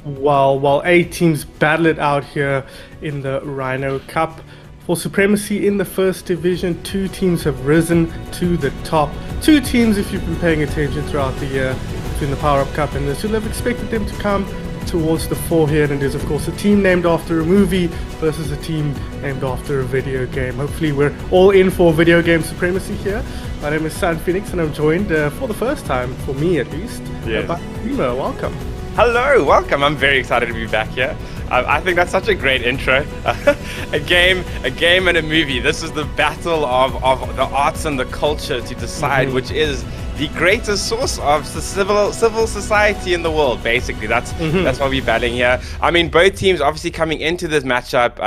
While 8 teams battle it out here in the Rhino Cup for supremacy in the first division, 2 teams have risen to the top. 2 teams, if you've been paying attention throughout the year between the Power Up Cup and this, you'll have expected them to come towards the fore here, and it is of course a team named after a movie versus a team named after a video game. Hopefully we're all in for video game supremacy here. My name is San Phoenix and I'm joined for the first time, for me at least, by Rhino. Welcome. Hello, welcome. I'm very excited to be back here. I think that's such a great intro. a game and a movie. This is the battle of the arts and the culture to decide which is the greatest source of civil society in the world. Basically, that's what we're battling here. I mean, both teams obviously coming into this matchup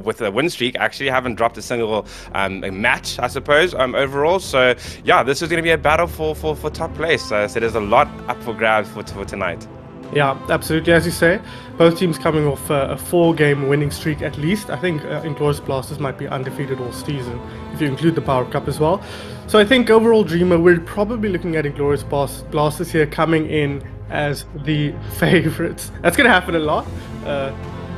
with a win streak. Actually, haven't dropped a single match, I suppose, overall. So yeah, this is going to be a battle for top place. So there's a lot up for grabs for tonight. Yeah, absolutely. As you say, both teams coming off a 4-game winning streak at least. I think Inglorious Blasters might be undefeated all season, if you include the Power Cup as well. So I think overall, Dreamer, we're probably looking at Inglorious Blasters here coming in as the favorites. That's going to happen a lot.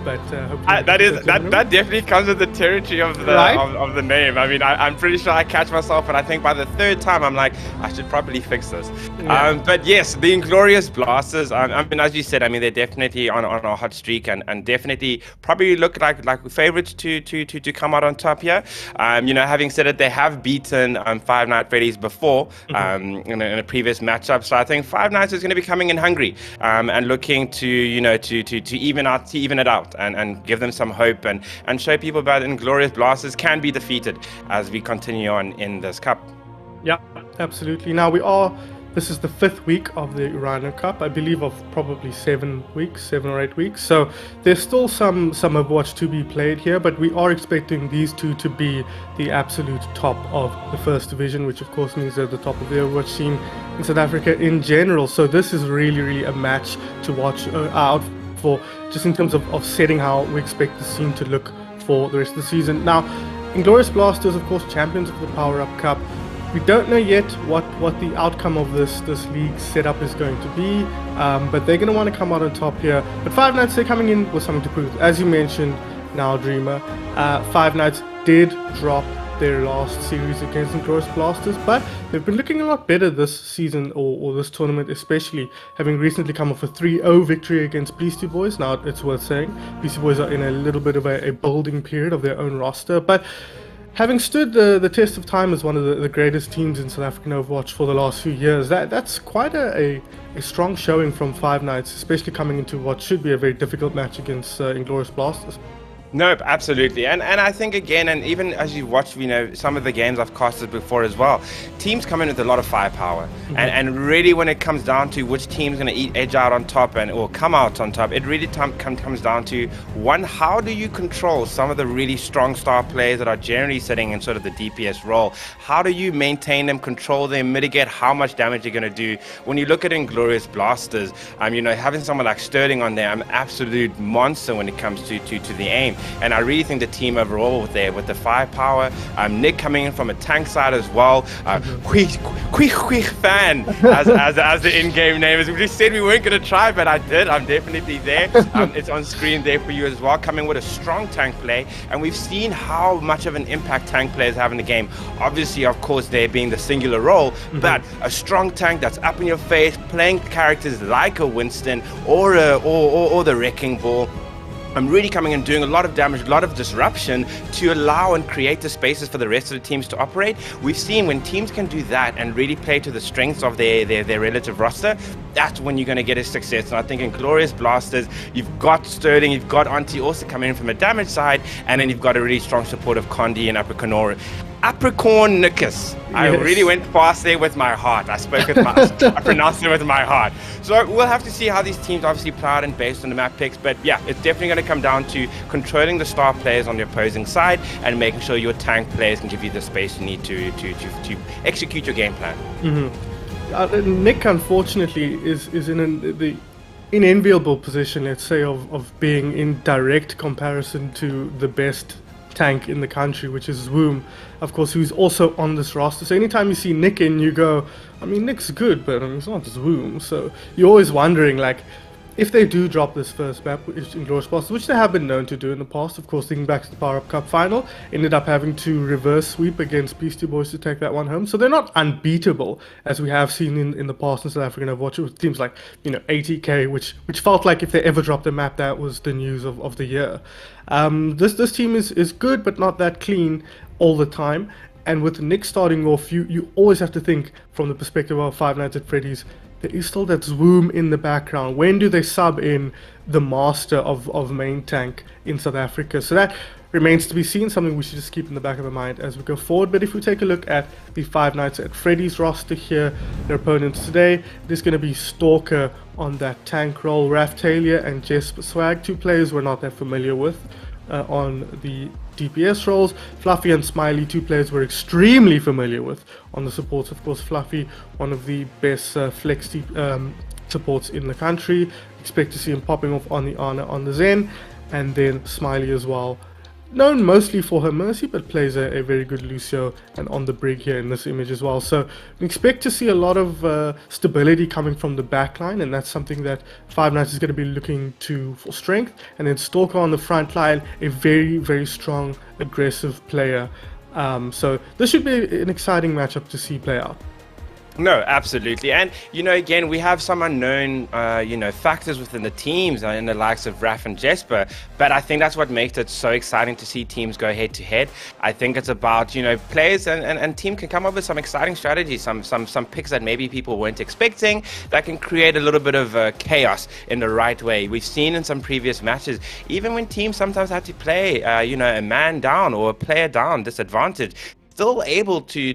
But that definitely comes with the territory of the of the name. I mean, I'm pretty sure I catch myself, and I think by the 3rd time I'm like, I should probably fix this. Yeah. But yes, the Inglorious Blasters. I mean, as you said, I mean they're definitely on a hot streak, and definitely probably look like favorites to come out on top here. You know, having said it, they have beaten Five Nights Freddy's before in a previous matchup. So I think Five Nights is going to be coming in hungry and looking to even it out. And give them some hope and show people that Inglorious Blasters can be defeated as we continue on in this cup. Yeah, absolutely. Now this is the 5th week of the Rhino Cup, I believe, of probably 7 or 8 weeks. So there's still some Overwatch to be played here, but we are expecting these 2 to be the absolute top of the first division, which of course means they're at the top of the Overwatch scene in South Africa in general. So this is really a match to watch out for, just in terms of setting how we expect the scene to look for the rest of the season. Now, Inglorious Blasters, of course, champions of the Power Up Cup. We don't know yet what the outcome of this league setup is going to be, but they're going to want to come out on top here. But Five Nights, they're coming in with something to prove. As you mentioned now, Dreamer, Five Nights did drop their last series against Inglorious Blasters, but they've been looking a lot better this season, or this tournament especially, having recently come off a 3-0 victory against Beastie Boys. Now, it's worth saying, Beastie Boys are in a little bit of a building period of their own roster, but having stood the test of time as one of the greatest teams in South African Overwatch for the last few years, that's quite a strong showing from Five Nights, especially coming into what should be a very difficult match against Inglorious Blasters. Nope, absolutely. And I think again, and even as you've watched, some of the games I've casted before as well, teams come in with a lot of firepower. And really when it comes down to which team's going to edge out on top or come out on top, it really comes down to, one, how do you control some of the really strong star players that are generally sitting in sort of the DPS role? How do you maintain them, control them, mitigate how much damage you're going to do? When you look at Inglorious Blasters, having someone like Sterling on there, I'm an absolute monster when it comes to the aim. And I really think the team overall with the firepower, Nick coming in from a tank side as well, quick fan as the in-game name is. We just said we weren't going to try, but I did. I'm definitely there. It's on screen there for you as well, coming with a strong tank play, and we've seen how much of an impact tank players have in the game. Obviously, of course, there being the singular role, but a strong tank that's up in your face, playing characters like a Winston or the Wrecking Ball. I'm really coming and doing a lot of damage, a lot of disruption to allow and create the spaces for the rest of the teams to operate. We've seen when teams can do that and really play to the strengths of their relative roster, that's when you're going to get a success. And I think Inglorious Blasters, you've got Sterling, you've got Auntie also coming in from a damage side, and then you've got a really strong support of Condi and Aprickornicus. I really went past there with my heart. I pronounced it with my heart. So we'll have to see how these teams obviously play out and based on the map picks. But yeah, it's definitely going to come down to controlling the star players on the opposing side and making sure your tank players can give you the space you need to execute your game plan. Nick, unfortunately, is in the enviable position, let's say, of being in direct comparison to the best tank in the country, which is Swoom, of course, who's also on this roster. So anytime you see Nick in, you go, I mean, Nick's good, but I mean, it's not Swoom. So you're always wondering, like, if they do drop this first map, which Inglorious lost, which they have been known to do in the past, of course, thinking back to the Power Up Cup final, ended up having to reverse sweep against Beastie Boys to take that one home. So they're not unbeatable, as we have seen in the past in South African Overwatch, with teams like, you know, 80k, which felt like if they ever dropped a map, that was the news of the year. This team is good, but not that clean all the time. And with Nick starting off, you always have to think from the perspective of Five Nights at Freddy's. There is still that Swoom in the background. When do they sub in the master of main tank in South Africa? So that remains to be seen, something we should just keep in the back of our mind as we go forward. But if we take a look at the Five Nights at Freddy's roster here, their opponents today, there's going to be Stalker on that tank role, Raftalia and Jesper Swag, two players we're not that familiar with on the DPS roles. Fluffy and Smiley, two players we're extremely familiar with on the supports. Of course, Fluffy, one of the best flex supports in the country. Expect to see him popping off on the Ana on the Zen, and then Smiley as well, known mostly for her Mercy, but plays a very good Lucio and on the Brig here in this image as well. So we expect to see a lot of stability coming from the backline, and that's something that Five Nights is going to be looking to for strength. And then Stalker on the front line, a very strong, aggressive player. So this should be an exciting matchup to see play out. No, absolutely. And, you know, again, we have some unknown, factors within the teams in the likes of Raf and Jesper. But I think that's what makes it so exciting to see teams go head to head. I think it's about, you know, players and team can come up with some exciting strategies, some picks that maybe people weren't expecting that can create a little bit of chaos in the right way. We've seen in some previous matches, even when teams sometimes have to play, a man down or a player down disadvantage, still able to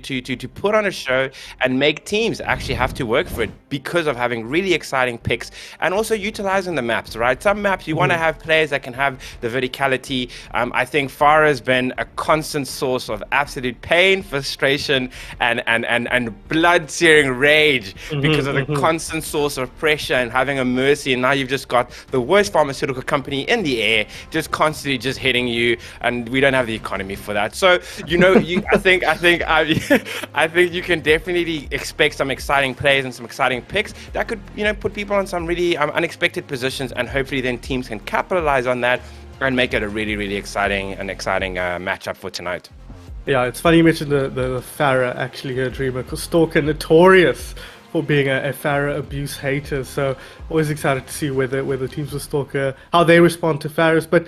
put on a show and make teams actually have to work for it because of having really exciting picks and also utilizing the maps, right? Some maps you want to have players that can have the verticality. I think Farah has been a constant source of absolute pain, frustration, and blood-searing rage because of the constant source of pressure and having a Mercy, and now you've just got the worst pharmaceutical company in the air just constantly just hitting you, and we don't have the economy for that. So, you know, I think you can definitely expect some exciting plays and some exciting picks that could, you know, put people in some really unexpected positions, and hopefully then teams can capitalize on that and make it a really exciting matchup for tonight. Yeah, it's funny you mentioned the Farah actually here, Dreamer, because Stalker notorious for being a Farah abuse hater. So always excited to see whether teams with Stalker, how they respond to Farahs. But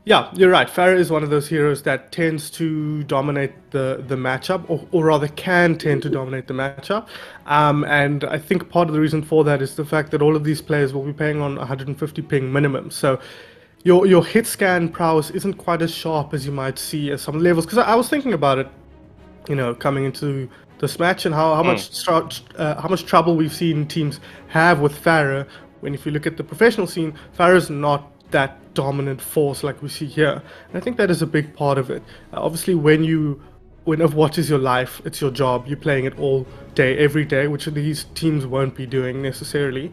yeah, you're right. Farah is one of those heroes that tends to dominate the matchup, or rather can tend to dominate the matchup. And I think part of the reason for that is the fact that all of these players will be playing on 150 ping minimum. So your hit scan prowess isn't quite as sharp as you might see at some levels. Because I was thinking about it, you know, coming into this match and how much trouble we've seen teams have with Farah. When if you look at the professional scene, Farah's not that dominant force like we see here, and I think that is a big part of it. Obviously, when Overwatch is your life, it's your job, you're playing it all day, every day, which these teams won't be doing necessarily.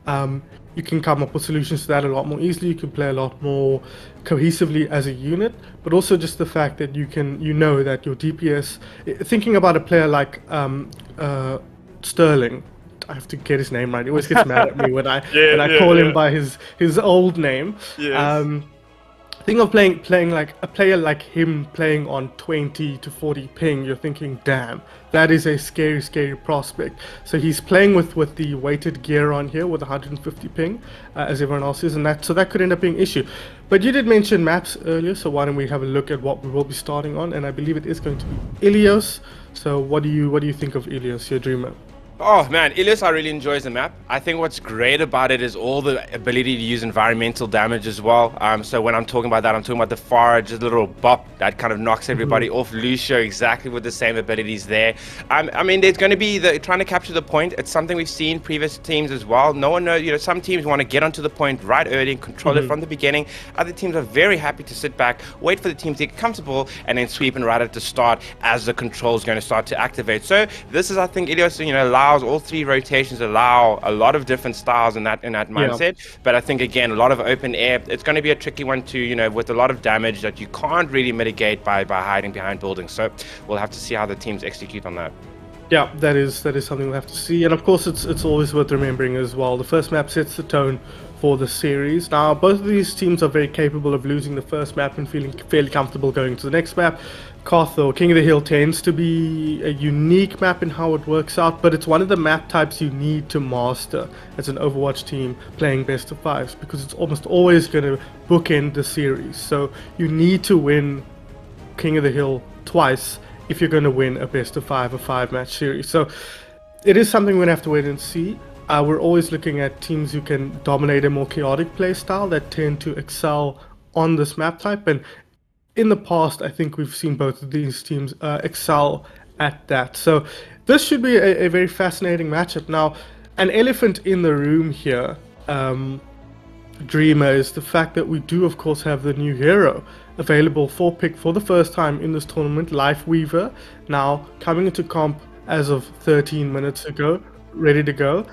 You can come up with solutions to that a lot more easily. You can play a lot more cohesively as a unit, but also just the fact that you know that your DPS, thinking about a player like Sterling, I have to get his name right. He always gets mad at me when I call him by his old name. Yes. Think of playing like a player like him playing on 20 to 40 ping. You're thinking, damn, that is a scary prospect. So he's playing with the weighted gear on here with 150 ping, as everyone else is, and that could end up being an issue. But you did mention maps earlier, so why don't we have a look at what we will be starting on? And I believe it is going to be Ilios. So what do you think of Ilios, your Dreamer? Oh man, Ilios I really enjoys the map. I think what's great about it is all the ability to use environmental damage as well. So when I'm talking about that, I'm talking about the Farah, just a little bop that kind of knocks everybody off. Lucio exactly with the same abilities there. I mean, there's going to be trying to capture the point. It's something we've seen previous teams as well. No one knows, you know, some teams want to get onto the point right early and control it from the beginning. Other teams are very happy to sit back, wait for the team to get comfortable, and then sweep in right at the start as the control is going to start to activate. So this is, I think, Ilios, you know, allows allows, all 3 rotations allow a lot of different styles in that mindset. But I think again, a lot of open air. It's going to be a tricky one to, with a lot of damage that you can't really mitigate by hiding behind buildings. So we'll have to see how the teams execute on that. Yeah, that is something we'll have to see. And of course, it's always worth remembering as well. The first map sets the tone for the series. Now, both of these teams are very capable of losing the first map and feeling fairly comfortable going to the next map. Koth, or King of the Hill, tends to be a unique map in how it works out, but it's one of the map types you need to master as an Overwatch team playing best of fives, because it's almost always going to bookend the series. So you need to win King of the Hill twice if you're going to win a best of 5 or 5-match series. So it is something we're going to have to wait and see. We're always looking at teams who can dominate a more chaotic play style that tend to excel on this map type, and in the past I think we've seen both of these teams excel at that. So this should be a very fascinating matchup. Now, an elephant in the room here, Dreamer, is the fact that we do of course have the new hero available for pick for the first time in this tournament, Lifeweaver, now coming into comp as of 13 minutes ago, ready to go.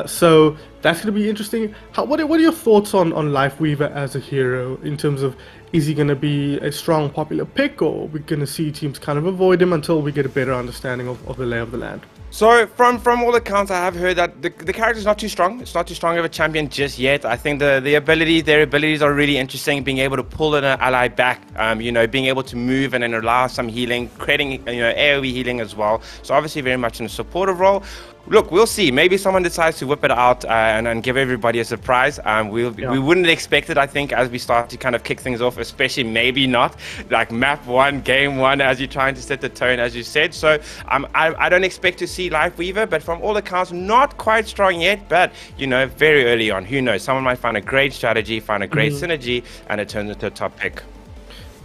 So that's going to be interesting. What are your thoughts on Lifeweaver as a hero, in terms of, is he going to be a strong popular pick, or are we going to see teams kind of avoid him until we get a better understanding of the lay of the land? So from all accounts, I have heard that the character's not too strong. It's not too strong of a champion just yet. I think their abilities are really interesting. Being able to pull an ally back, being able to move and then allow some healing, creating AoE healing as well. So obviously very much in a supportive role. Look, we'll see. Maybe someone decides to whip it out and give everybody a surprise. We wouldn't expect it, I think, as we start to kind of kick things off, especially maybe not like map 1, game 1, as you're trying to set the tone, as you said. So I don't expect to see Lifeweaver, but from all accounts, not quite strong yet, but very early on. Who knows? Someone might find a great strategy, find a great synergy, and it turns into a top pick.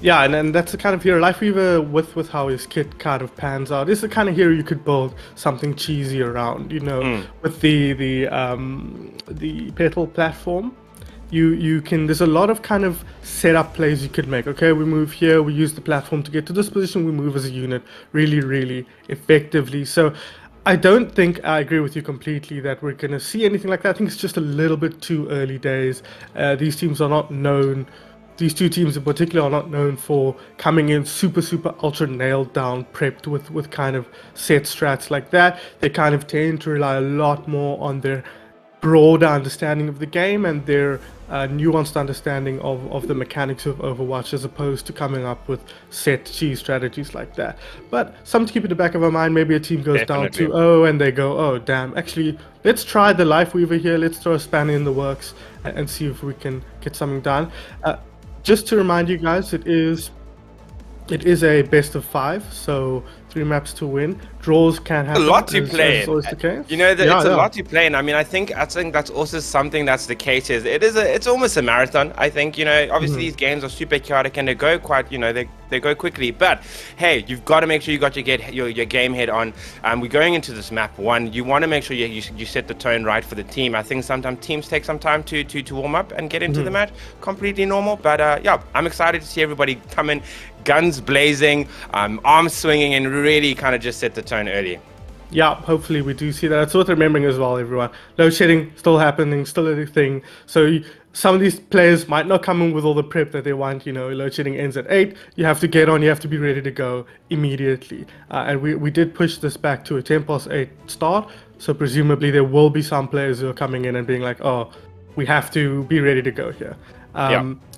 Yeah, and that's the kind of hero, Lifeweaver, with how his kit kind of pans out, is the kind of hero you could build something cheesy around, with the petal platform. You can, there's a lot of kind of setup plays you could make. Okay, we move here, we use the platform to get to this position, we move as a unit really, really effectively. So I don't think I agree with you completely that we're going to see anything like that. I think it's just a little bit too early days. These teams are not known. These two teams in particular are not known for coming in super ultra nailed down prepped with kind of set strats like that. They kind of tend to rely a lot more on their broader understanding of the game and their nuanced understanding of the mechanics of Overwatch, as opposed to coming up with set cheese strategies like that. But something to keep in the back of our mind. Maybe a team goes down 2-0 and they go, oh damn, actually let's try the Lifeweaver here, let's throw a spanner in the works and see if we can get something done. Just to remind you guys, it is a best of 5, so 3 maps to win. Draws can happen. A lot to play. It's the case. It's a lot to play, and I mean, I think that's also something that's the case. It's almost a marathon. I think obviously these games are super chaotic and they go quite they go quickly. But hey, you've got to make sure you got your game head on. We're going into this map 1. You want to make sure you set the tone right for the team. I think sometimes teams take some time to warm up and get into the match. Completely normal. But yeah, I'm excited to see everybody come in, guns blazing, arms swinging, and really kind of just set the tone early. Yeah, hopefully we do see that. It's worth remembering as well, everyone. Load shedding still happening, still a thing. So some of these players might not come in with all the prep that they want. Load shedding ends at 8. You have to get on. You have to be ready to go immediately. And we did push this back to a 10+8 start. So presumably there will be some players who are coming in and being like, oh, we have to be ready to go here.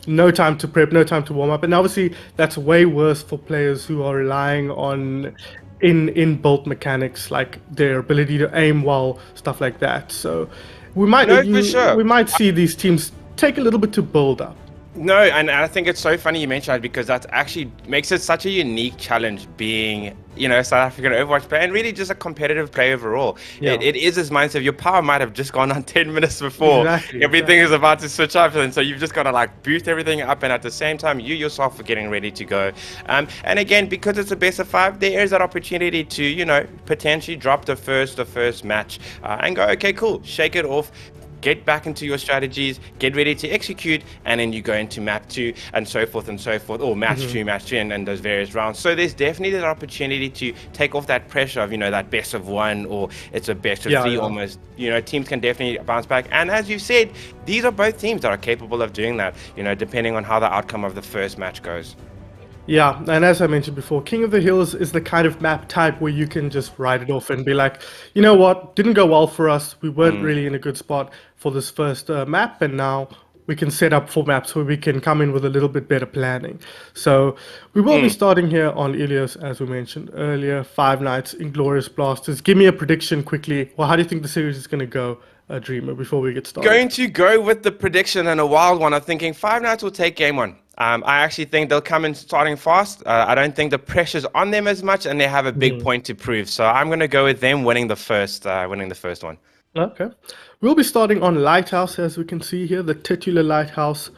No time to prep, no time to warm up. And obviously that's way worse for players who are relying on in-built mechanics, like their ability to aim well, stuff like that. So we might we might see these teams take a little bit to build up. No, and I think it's so funny you mentioned that, because that actually makes it such a unique challenge being, South African Overwatch player, and really just a competitive player overall. Yeah. It is this mindset. Your power might have just gone on 10 minutes before everything is about to switch up, and so you've just got to boost everything up, and at the same time you yourself are getting ready to go. And again, because it's a best of 5, there is that opportunity to potentially drop the first match and go, okay, cool, shake it off. get back into your strategies, get ready to execute, and then you go into map 2 and so forth, or match 2, and those various rounds. So there's definitely that opportunity to take off that pressure of, that best of 1, or it's a best of 3 almost. Teams can definitely bounce back. And as you said, these are both teams that are capable of doing that, depending on how the outcome of the first match goes. Yeah, and as I mentioned before, King of the Hills is the kind of map type where you can just write it off and be like, you know what, didn't go well for us. We weren't really in a good spot for this first map, and now we can set up for maps where we can come in with a little bit better planning. So we will be starting here on Ilios, as we mentioned earlier. 5 Nights, Inglorious Blasters. Give me a prediction quickly. Well, how do you think the series is going to go, Dreamer, before we get started? Going to go with the prediction and a wild one. I'm thinking 5 Nights will take game 1. I actually think they'll come in starting fast. I don't think the pressure's on them as much, and they have a big point to prove. So I'm going to go with them winning the first one. Okay. We'll be starting on Lighthouse, as we can see here, the titular Lighthouse,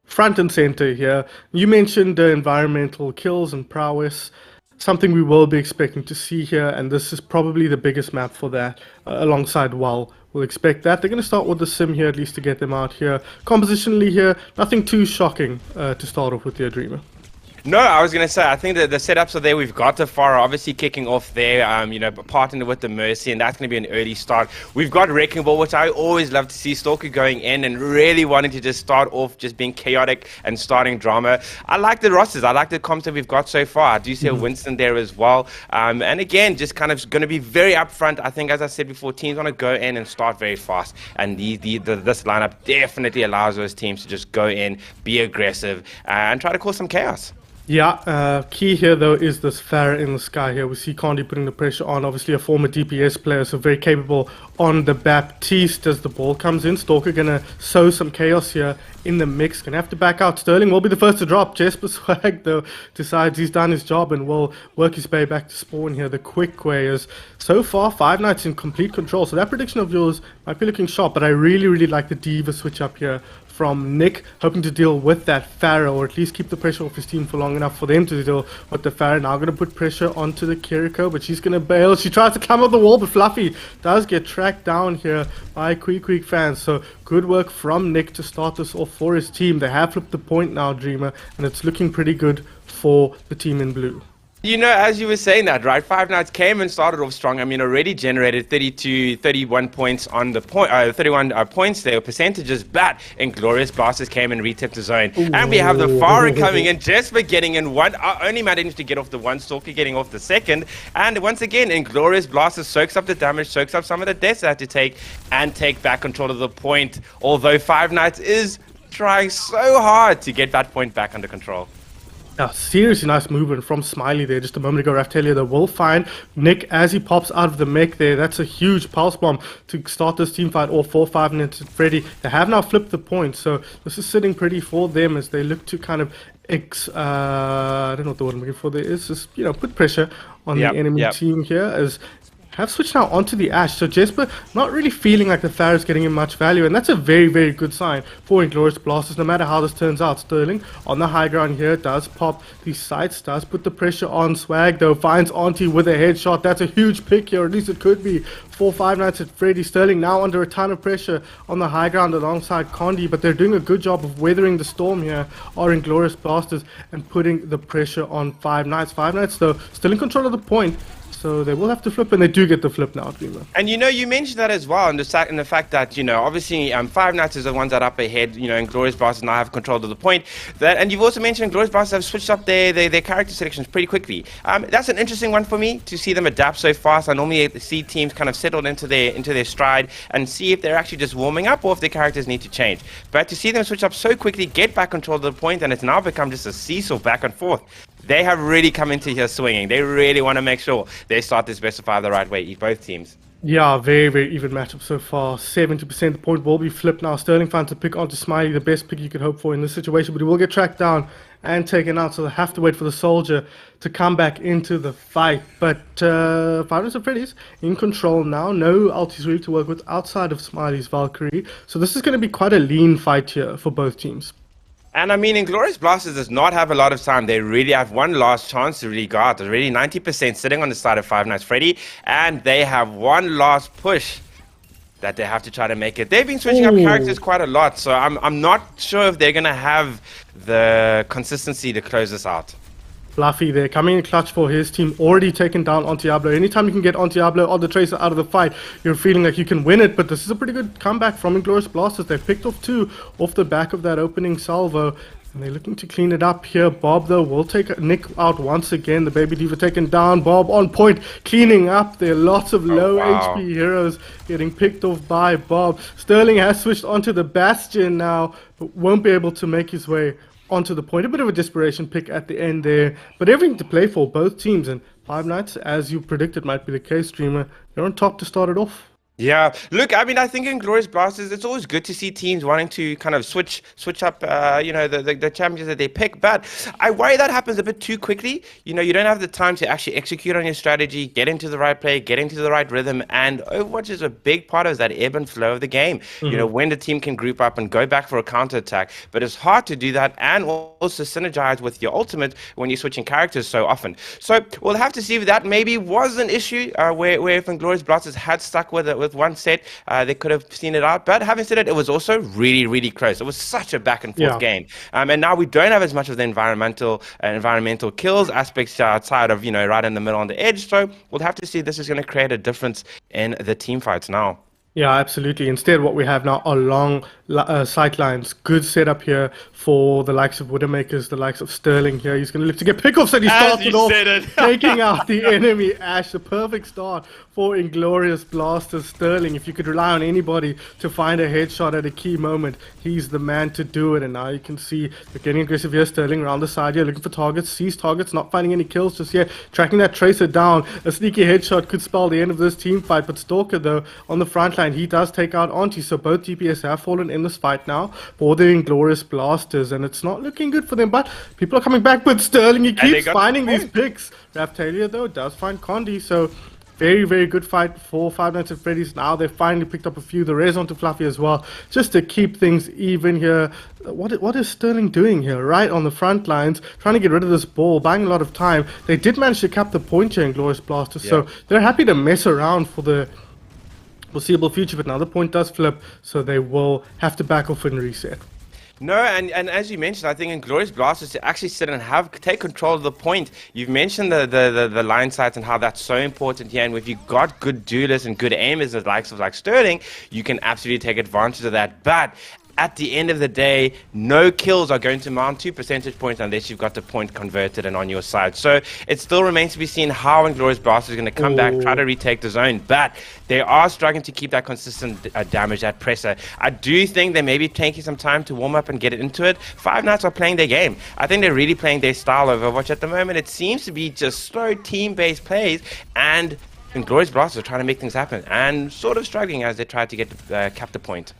front and center here. You mentioned the environmental kills and prowess, something we will be expecting to see here, and this is probably the biggest map for that, alongside WoW. We'll expect that. They're going to start with the sim here, at least to get them out here. Compositionally here, nothing too shocking to start off with your Dreamer. No, I was going to say, I think that the setups are there. We've got the Farah obviously kicking off there, partnering with the Mercy, and that's going to be an early start. We've got Wrecking Ball, which I always love to see. Stalker going in and really wanting to just start off just being chaotic and starting drama. I like the rosters. I like the comps that we've got so far. I do see a Winston there as well. And again, just kind of going to be very upfront. I think, as I said before, teams want to go in and start very fast. And this lineup definitely allows those teams to just go in, be aggressive, and try to cause some chaos. Yeah, key here though is this Farah in the sky here. We see Condi putting the pressure on, obviously a former DPS player, so very capable on the Baptiste as the ball comes in. Stalker gonna sow some chaos here in the mix. Gonna have to back out. Sterling will be the first to drop. Jesper Swag though decides he's done his job and will work his way back to spawn here the quick way. Is so far 5 Nights in complete control, so that prediction of yours might be looking sharp, but I really like the Diva switch up here from Nick, hoping to deal with that Farah, or at least keep the pressure off his team for long enough for them to deal with the Farah. Now going to put pressure onto the Kiriko, but she's going to bail. She tries to climb up the wall, but Fluffy does get tracked down here by Queek fans. So good work from Nick to start this off for his team. They have flipped the point now, Dreamer, and it's looking pretty good for the team in blue. As you were saying that, right? 5 Nights came and started off strong. I mean, already generated 31 points on the point, 31 points there, percentages. But Inglorious Blasters came and retipped the zone. Ooh. And we have the Farah coming in, Jesper getting in one, only managed to get off the one, Stalker getting off the second. And once again, Inglorious Blasters soaks up the damage, soaks up some of the deaths they had to take, and take back control of the point. Although 5 Nights is trying so hard to get that point back under control. Yeah, seriously nice movement from Smiley there just a moment ago. Raftelia, they will find Nick as he pops out of the mech there. That's a huge pulse bomb to start this team fight off. 4-5 minutes at Freddy. They have now flipped the point, so this is sitting pretty for them as they look to kind of I don't know what the word I'm looking for there is. Just, put pressure on the enemy team here as have switched now onto the Ash. So Jesper not really feeling like the Farah is getting him much value, and that's a very good sign for Inglorious Blasters, no matter how this turns out. Sterling on the high ground here does pop these sights, does put the pressure on. Swag though finds Auntie with a headshot. That's a huge pick here, or at least it could be, for 5 Nights at Freddy. Sterling now under a ton of pressure on the high ground alongside Condi, but they're doing a good job of weathering the storm here, are Inglorious Blasters, and putting the pressure on 5 Nights. 5 Nights though still in control of the point, so they will have to flip, and they do get the flip now, Dreamer. And you mentioned that as well, and the fact that, obviously 5 Nights is the ones that are up ahead, Inglorious Blasters now have control of the point. And you've also mentioned Inglorious Blasters have switched up their character selections pretty quickly. That's an interesting one for me, to see them adapt so fast. I normally see teams kind of settled into their stride and see if they're actually just warming up or if their characters need to change. But to see them switch up so quickly, get back control of the point, and it's now become just a seesaw back and forth. They have really come into here swinging. They really want to make sure they start this best of 5 the right way, both teams. Yeah, very even matchup so far. 70% the point will be flipped now. Sterling finds a pick onto Smiley, the best pick you could hope for in this situation, but he will get tracked down and taken out, so they have to wait for the soldier to come back into the fight. But 5 Nights at Freddy's in control now. No ultis really to work with outside of Smiley's Valkyrie, so this is going to be quite a lean fight here for both teams. And I mean, Inglorious Blasters does not have a lot of time. They really have one last chance to really go out. There's already 90% sitting on the side of 5 Nights Freddy, and they have one last push that they have to try to make it. They've been switching up characters quite a lot, so I'm not sure if they're going to have the consistency to close this out. Fluffy there, coming in clutch for his team, already taken down on Diablo. Anytime you can get on Diablo or the Tracer out of the fight, you're feeling like you can win it, but this is a pretty good comeback from Inglorious Blasters. They've picked off 2 off the back of that opening salvo, and they're looking to clean it up here. Bob, though, will take Nick out once again. The Baby Diva taken down. Bob on point, cleaning up there. Lots of low HP heroes getting picked off by Bob. Sterling has switched onto the Bastion now, but won't be able to make his way onto the point. A bit of a desperation pick at the end there, but everything to play for both teams, and Five Nights, as you predicted might be the case, Streamer, they're on top to start it off. Yeah, look, I mean, I think in Inglorious Blasters, it's always good to see teams wanting to kind of switch up, the champions that they pick. But I worry that happens a bit too quickly. You know, you don't have the time to actually execute on your strategy, get into the right play, get into the right rhythm. And Overwatch is a big part of that ebb and flow of the game. You know, when the team can group up and go back for a counter attack. But it's hard to do that and also synergize with your ultimate when you're switching characters so often. So we'll have to see if that maybe was an issue where if Inglorious Blasters had stuck with it with one set, they could have seen it out. But having said it was also really, really close. It was such a back and forth game. And now we don't have as much of the environmental kills aspects outside of, right in the middle on the edge. So we'll have to see if this is going to create a difference in the team fights now. Yeah, absolutely. Instead, what we have now are long sight lines. Good setup here for the likes of Widowmakers, the likes of Sterling here. He's going to look to get pickoffs, and he started off taking out the enemy Ash. A perfect start for Inglorious Blasters. Sterling, if you could rely on anybody to find a headshot at a key moment, he's the man to do it. And now you can see they're getting aggressive here. Sterling around the side here, looking for targets, sees targets, not finding any kills just yet. Tracking that Tracer down. A sneaky headshot could spell the end of this team fight, but Stalker, though, on the front line, he does take out Auntie, so both DPS have fallen in this fight now for the Inglorious Blasters, and it's not looking good for them, but people are coming back with Sterling. He keeps finding these picks. Raftalia, though, does find Condi, so very, very good fight for Five Nights at Freddy's. Now they've finally picked up a few. The res onto Fluffy as well, just to keep things even here. What is Sterling doing here? Right on the front lines, trying to get rid of this ball, buying a lot of time. They did manage to cap the point here, Inglorious Blasters, so they're happy to mess around for the foreseeable future, but now the point does flip, so they will have to back off and reset. No, and as you mentioned, I think Inglorious Blasters to actually sit and take control of the point. You've mentioned the line sights and how that's so important here, and if you've got good duelists and good aimers, the likes of like Sterling, you can absolutely take advantage of that. But at the end of the day, no kills are going to mount 2 percentage points unless you've got the point converted and on your side. So it still remains to be seen how Inglorious Blasters is going to come back, try to retake the zone. But they are struggling to keep that consistent damage, that pressure. I do think they may be taking some time to warm up and get into it. Five Nights are playing their game. I think they're really playing their style of Overwatch at the moment. It seems to be just slow team-based plays, and Inglorious Blasters are trying to make things happen and sort of struggling as they try to get cap the point.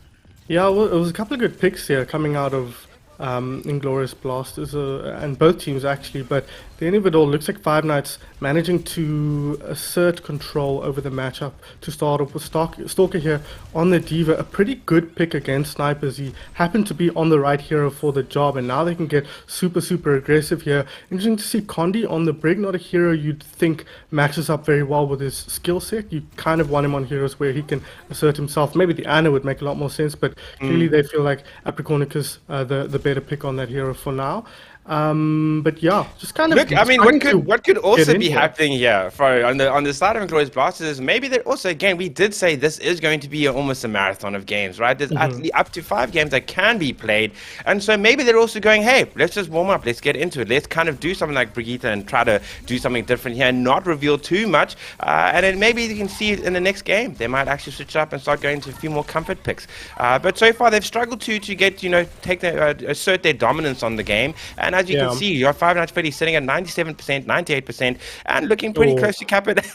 Yeah, well, it was a couple of good picks here coming out of Inglorious Blasters and both teams actually, but at the end of it all, looks like Five Nights managing to assert control over the matchup to start off with Stalker here on the Diva. A pretty good pick against snipers. He happened to be on the right hero for the job, and now they can get super aggressive here. Interesting to see Condi on the Brig, not a hero you'd think matches up very well with his skill set. You kind of want him on heroes where he can assert himself. Maybe the Ana would make a lot more sense, but clearly they feel like Apricornicus the better pick on that hero for now. But yeah, just kind of look. I mean, what could also be happening here on the side of Inglorious Blasters is maybe they're also, again, we did say this is going to be almost a marathon of games, right? There's actually up to 5 games that can be played, and so maybe they're also going, hey, let's just warm up, let's get into it, let's kind of do something like Brigitte and try to do something different here and not reveal too much, and then maybe you can see in the next game they might actually switch up and start going to a few more comfort picks. But so far they've struggled to get assert their dominance on the game, and as you can see, your Five Nights Freddy sitting at 97%, 98%, and looking pretty close to cap it.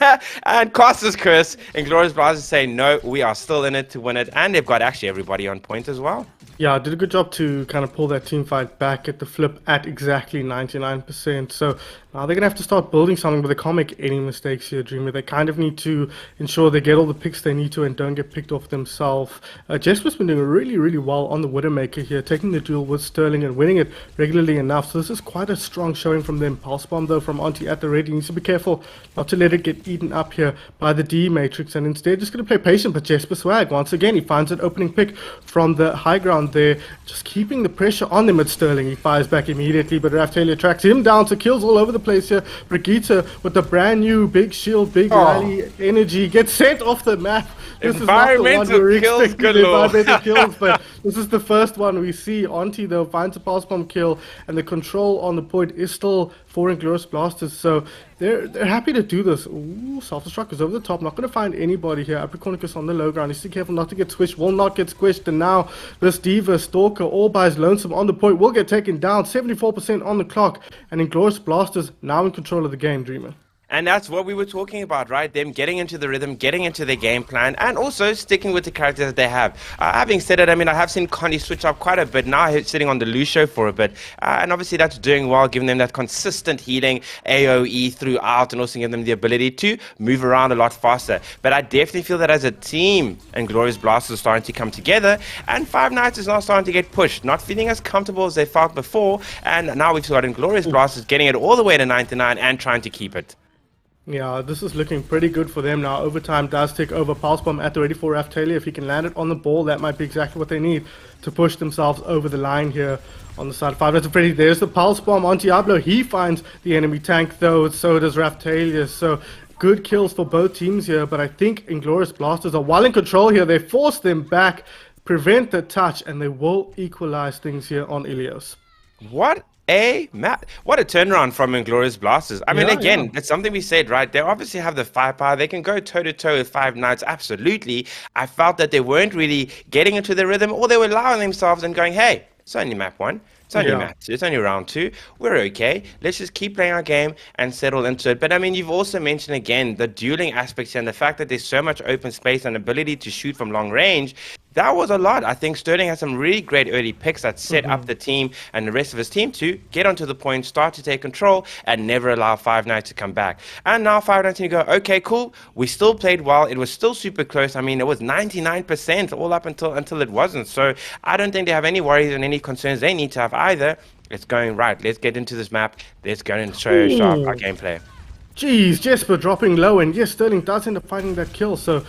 And Caster's Curse, Inglorious Blasters saying, no, we are still in it to win it, and they've got actually everybody on point as well. Yeah, did a good job to kind of pull that team fight back at the flip at exactly 99%. So Now they're going to have to start building something, but they can't make any mistakes here, Dreamer. They kind of need to ensure they get all the picks they need to and don't get picked off themselves. Jesper's been doing really, really well on the Widowmaker here, taking the duel with Sterling and winning it regularly enough. So this is quite a strong showing from them. Pulse Bomb, though, from Auntie at the ready. Needs to be careful not to let it get eaten up here by the D Matrix, and instead just going to play patient. But Jesper Swag, once again, he finds an opening pick from the high ground there, just keeping the pressure on them at Sterling. He fires back immediately, but Raftalia tracks him down, so kills all over the place here. Brigitte with the brand new big shield, big rally energy gets sent off the map. This is not the one we were expecting, environmental kills, but this is the first one we see. Auntie, though, finds a pulse bomb kill, and the control on the point is still for Inglorious Blasters, so they're happy to do this. Ooh, self-destruct is over the top, not going to find anybody here. Apricornicus on the low ground, needs to be careful not to get squished, will not get squished, and now this Diva Stalker all by his lonesome on the point will get taken down, 74% on the clock, and Inglorious Blasters now in control of the game, Dreamer. And that's what we were talking about, right? Them getting into the rhythm, getting into their game plan, and also sticking with the characters that they have. Having said that, I mean, I have seen Connie switch up quite a bit. Now he's sitting on the Lucio for a bit. And obviously that's doing well, giving them that consistent healing, AoE throughout, and also giving them the ability to move around a lot faster. But I definitely feel that as a team, Inglorious Blasters are starting to come together, and Five Nights is now starting to get pushed, not feeling as comfortable as they felt before. And now we've got Inglorious Blasters getting it all the way to 99 and trying to keep it. Yeah, this is looking pretty good for them now. Overtime does take over. Pulse Bomb at the ready for Raftalia. If he can land it on the ball, that might be exactly what they need to push themselves over the line here on the side. Five Nights of Freddy. There's the Pulse Bomb on Diablo. He finds the enemy tank, though. So does Raftalia. So good kills for both teams here. But I think Inglorious Blasters are well in control here. They force them back, prevent the touch, and they will equalize things here on Ilios. What a turnaround from Inglorious Blasters. I mean, again, that's something we said, right? They obviously have the firepower. They can go toe-to-toe with Five Nights, absolutely. I felt that they weren't really getting into the rhythm, or they were allowing themselves and going, hey, it's only map 1. It's only map 2. It's only round 2. We're okay. Let's just keep playing our game and settle into it. But I mean, you've also mentioned again the dueling aspects and the fact that there's so much open space and ability to shoot from long range. That was a lot. I think Sterling has some really great early picks that set up the team and the rest of his team to get onto the point, start to take control, and never allow Five Nights to come back. And now Five Nights go, okay, cool. We still played well. It was still super close. I mean, it was 99% all up until it wasn't. So I don't think they have any worries and any concerns they need to have either. It's going right. Let's get into this map. Let's go and show our gameplay. Jeez, Jesper dropping low, and yes, Sterling does end up finding that kill. So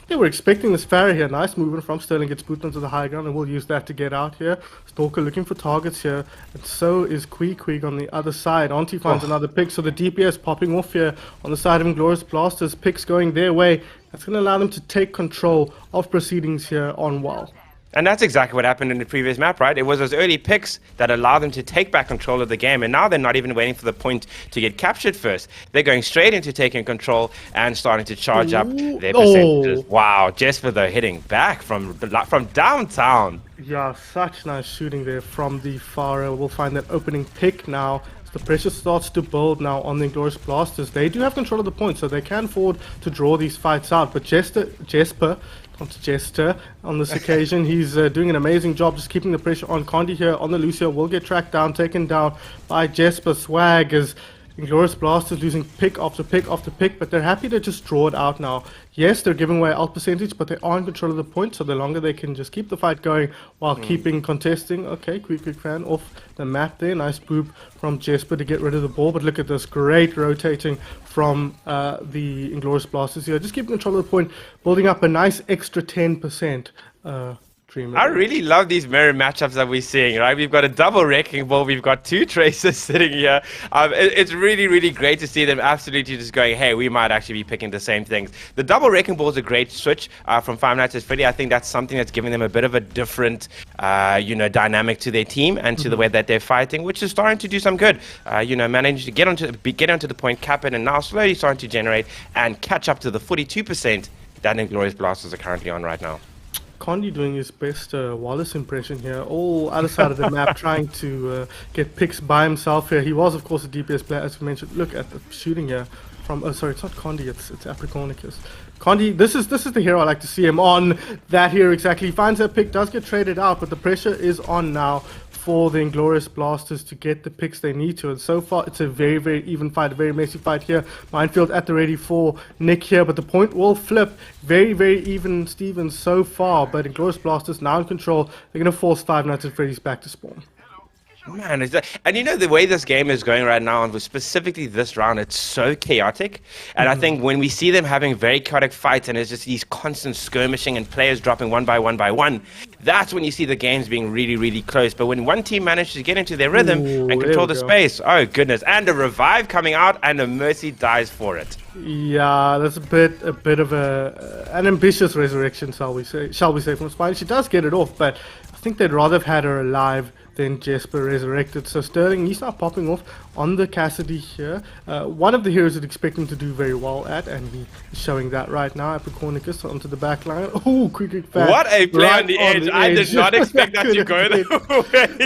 they were expecting this Farah here. Nice movement from Sterling. Gets booted onto the high ground, and we'll use that to get out here. Stalker looking for targets here, and so is Queeg on the other side. Auntie finds another pick, so the DPS popping off here on the side of Inglorious Blasters. Picks going their way. That's going to allow them to take control of proceedings here on WoW. And that's exactly what happened in the previous map, right? It was those early picks that allowed them to take back control of the game, and now they're not even waiting for the point to get captured first. They're going straight into taking control and starting to charge up their percentages. Wow, Jesper though hitting back from downtown. Yeah, such nice shooting there from the Farah. We'll find that opening pick now. The pressure starts to build now on the Inglorious Blasters. They do have control of the point, so they can afford to draw these fights out. But Jesper on this occasion, he's doing an amazing job just keeping the pressure on. Condi here on the Lucio will get tracked down, taken down by Jesper. Swag as Inglorious Blasters losing pick after pick after pick, but they're happy to just draw it out now. Yes, they're giving away ult percentage, but they are in control of the point, so the longer they can just keep the fight going while keeping contesting. Okay, quick fan off the map there. Nice boop from Jesper to get rid of the ball, but look at this, great rotating from the Inglorious Blasters here. Just keeping control of the point, building up a nice extra 10%. I really love these mirror matchups that we're seeing, right? We've got a double wrecking ball. We've got two tracers sitting here. It's really, really great to see them absolutely just going, hey, we might actually be picking the same things. The double wrecking ball is a great switch from Five Nights at Freddy. I think that's something that's giving them a bit of a different, dynamic to their team and to the way that they're fighting, which is starting to do some good. Managing to get onto the point, cap it, and now slowly starting to generate and catch up to the 42% that Inglorious Blasters are currently on right now. Condi doing his best Wallace impression here, all other side of the map, trying to get picks by himself here. He was, of course, a DPS player, as we mentioned. Look at the shooting here from. Oh, sorry, it's not Condi. It's Apricornicus. Condi, this is the hero I like to see him on. That hero exactly. He finds that pick, does get traded out, but the pressure is on now for the Inglorious Blasters to get the picks they need to. And so far, it's a very, very even fight, a very messy fight here. Minefield at the ready for Nick here, but the point will flip. Very, very even Stevens so far, but Inglorious Blasters now in control. They're going to force Five Nights at Freddy's back to spawn. Man, and you know the way this game is going right now, and specifically this round, it's so chaotic. And I think when we see them having very chaotic fights, and it's just these constant skirmishing and players dropping one by one, that's when you see the games being really, really close. But when one team manages to get into their rhythm and control the space, oh goodness! And a revive coming out, and a Mercy dies for it. Yeah, that's a bit of an ambitious resurrection, shall we say from Spine. She does get it off, but I think they'd rather have had her alive than Jesper resurrected. So Sterling, he's now popping off on the Cassidy here. One of the heroes you'd expect him to do very well at, and he's showing that right now. Apricornicus onto the back line. Oh, quick fan. What a play right on the edge. I did not expect that to go there.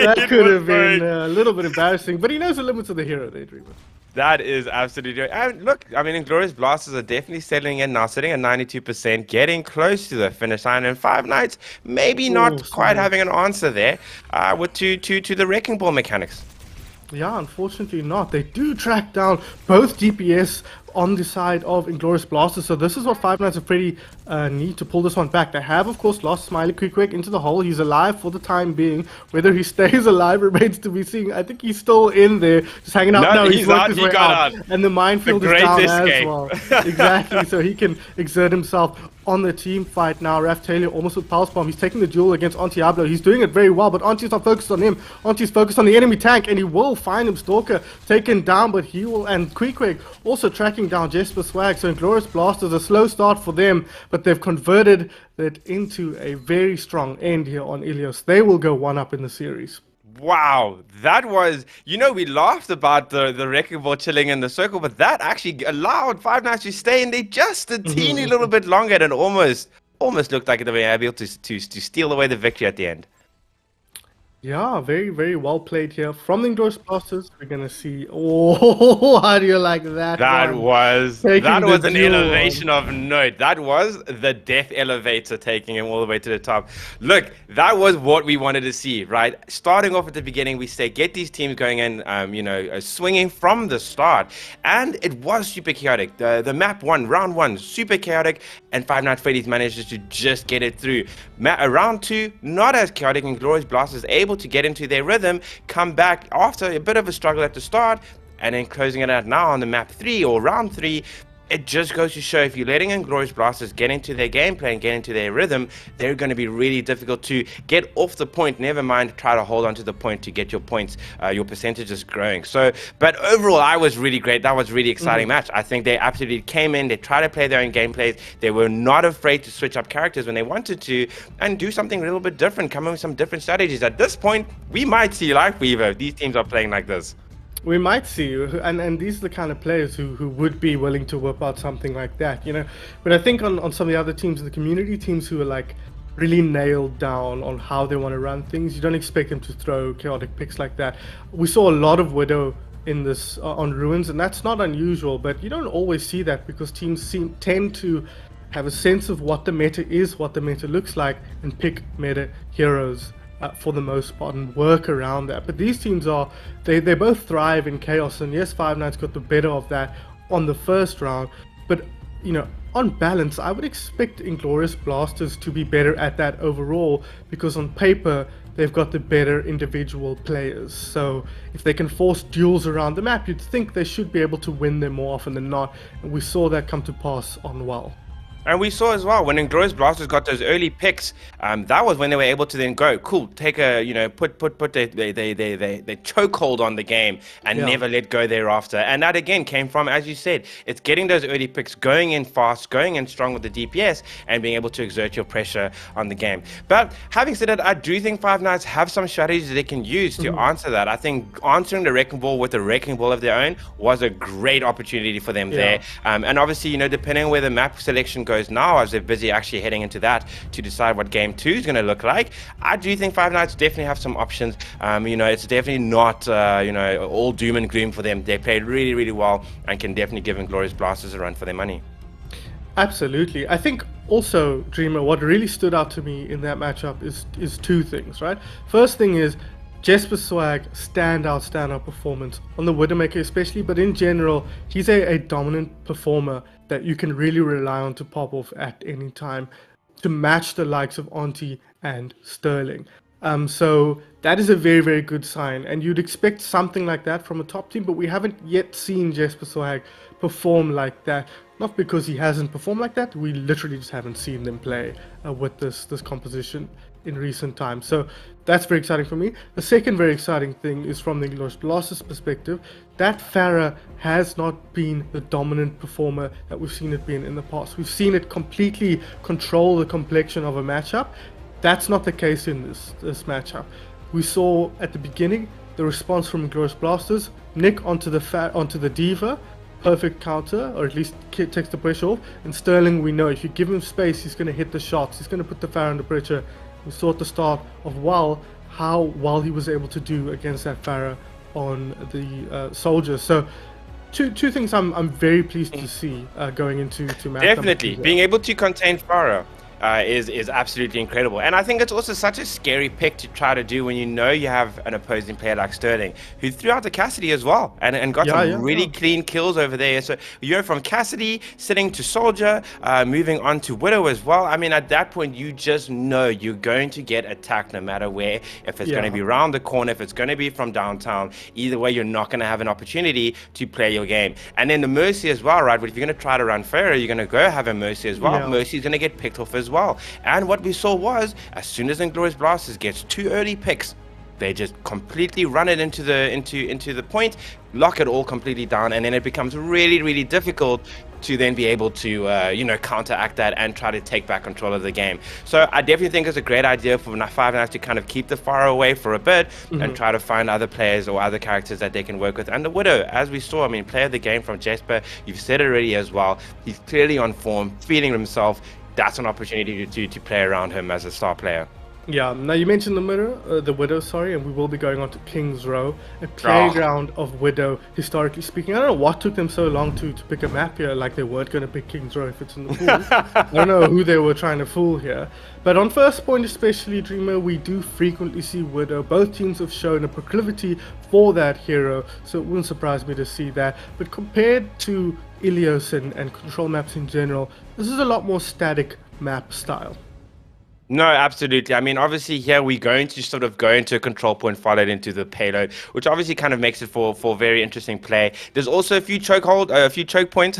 That could have been a little bit embarrassing, but he knows the limits of the hero there, Dreamer. That is absolutely right. And look, I mean, Inglorious Blasters are definitely settling in now, sitting at 92%, getting close to the finish line. And Five Nights maybe not quite having an answer there with to the Wrecking Ball mechanics. Yeah, unfortunately not. They do track down both DPS on the side of Inglorious Blasters. So this is what Five Nights at Freddy need to pull this one back. They have, of course, lost Smiley quick into the hole. He's alive for the time being. Whether he stays alive remains to be seen. I think he's still in there, just hanging out. No, he's worked his way out. And the minefield is down as well. Exactly, so he can exert himself on the team fight now. Raf Taylor almost with Pulse Bomb. He's taking the duel against Antiablo. He's doing it very well, but Auntie's not focused on him. Auntie's focused on the enemy tank, and he will find him. Stalker taken down, but he will, and Queequeg also tracking down Jesper Swag. So Inglorious Blasters, a slow start for them, but they've converted it into a very strong end here on Ilios. They will go 1-up in the series. Wow, that was, you know, we laughed about the Wrecking Ball chilling in the circle, but that actually allowed Five Nights to stay in there just a teeny little bit longer, and it almost looked like they were able to steal away the victory at the end. Yeah, very, very well played here. From the Inglorious Blasters, we're going to see... Oh, how do you like that? That was an elevation of note. That was the death elevator taking him all the way to the top. Look, that was what we wanted to see, right? Starting off at the beginning, we say, get these teams going in, swinging from the start. And it was super chaotic. The map one, round one, super chaotic. And Five Nights at Freddy's manages to just get it through. Round two, not as chaotic. Inglorious Blasters able to get into their rhythm, come back after a bit of a struggle at the start, and then closing it out now on the map 3 or round 3. It just goes to show, if you're letting Inglorious Blasters get into their gameplay and get into their rhythm, they're going to be really difficult to get off the point, never mind try to hold on to the point to get your points, your percentages growing. So, but overall, I was really great. That was a really exciting match. I think they absolutely came in, they tried to play their own gameplays, they were not afraid to switch up characters when they wanted to, and do something a little bit different, come up with some different strategies. At this point, we might see Life Weaver if these teams are playing like this. We might see, and these are the kind of players who would be willing to whip out something like that, you know. But I think on some of the other teams, the community teams who are like really nailed down on how they want to run things, you don't expect them to throw chaotic picks like that. We saw a lot of Widow in this on Ruins, and that's not unusual, but you don't always see that because teams tend to have a sense of what the meta is, what the meta looks like, and pick meta heroes for the most part and work around that. But these teams they both thrive in chaos, and yes, Five Nights got the better of that on the first round, but you know, on balance I would expect Inglorious Blasters to be better at that overall, because on paper they've got the better individual players. So if they can force duels around the map, you'd think they should be able to win them more often than not, and we saw that come to pass on WoW. And we saw as well, when Inglorious Blasters got those early picks, that was when they were able to then go, cool, take a, put their chokehold on the game and never let go thereafter. And that again came from, as you said, it's getting those early picks, going in fast, going in strong with the DPS, and being able to exert your pressure on the game. But having said that, I do think Five Nights have some strategies they can use to answer that. I think answering the Wrecking Ball with a Wrecking Ball of their own was a great opportunity for them there. And obviously, depending on where the map selection goes goes now, as they're busy actually heading into that to decide what game 2 is going to look like. I do think Five Nights definitely have some options. It's definitely not all doom and gloom for them. They played really, really well and can definitely give Inglorious Blasters a run for their money. Absolutely. I think also, Dreamer, what really stood out to me in that matchup is two things, right? First thing is Jesper Swag, standout performance on the Widowmaker especially, but in general, he's a dominant performer that you can really rely on to pop off at any time to match the likes of Auntie and Sterling. So that is a very, very good sign, and you'd expect something like that from a top team, but we haven't yet seen Jesper Swag perform like that. Not because he hasn't performed like that, we literally just haven't seen them play with this composition in recent times. So that's very exciting for me. The second very exciting thing is from the Inglorious Blasters perspective, that Pharah has not been the dominant performer that we've seen it being in the past. We've seen it completely control the complexion of a matchup. That's not the case in this matchup. We saw at the beginning the response from Inglorious Blasters, Nick onto the Diva, perfect counter, or at least takes the pressure off. And Sterling, we know if you give him space, he's going to hit the shots. He's going to put the Pharah under pressure. We saw at the start of WoW how well he was able to do against that Pharah on the soldiers. So two things I'm very pleased to see going into match. Definitely being able to contain Pharah is absolutely incredible. And I think it's also such a scary pick to try to do when you know you have an opposing player like Sterling, who threw out the Cassidy as well and got some really clean kills over there. So you're from Cassidy sitting to Soldier, moving on to Widow as well. I mean, at that point, you just know you're going to get attacked no matter where. If it's going to be around the corner, if it's going to be from downtown, either way, you're not going to have an opportunity to play your game. And then the Mercy as well, right? But if you're going to try to run Pharah, you're going to go have a Mercy as well. Mercy's going to get picked off as well. And what we saw was, as soon as Inglorious Blasters gets 2 early picks, they just completely run it into the point, lock it all completely down, and then it becomes really, really difficult to then be able to counteract that and try to take back control of the game. So I definitely think it's a great idea for Five Nights to kind of keep the fire away for a bit and try to find other players or other characters that they can work with. And the Widow, as we saw, I mean, player of the game from Jesper, you've said it already as well, he's clearly on form, feeling himself. That's an opportunity to play around him as a star player. Yeah, now you mentioned the Widow, and we will be going on to King's Row, a playground of Widow, historically speaking. I don't know what took them so long to pick a map here, like they weren't going to pick King's Row if it's in the pool. I don't know who they were trying to fool here. But on first point especially, Dreamer, we do frequently see Widow. Both teams have shown a proclivity for that hero, so it wouldn't surprise me to see that. But compared to Ilios and control maps in general, this is a lot more static map style. No, absolutely. I mean, obviously here we're going to sort of go into a control point followed into the payload, which obviously kind of makes it for very interesting play. There's also a few choke points.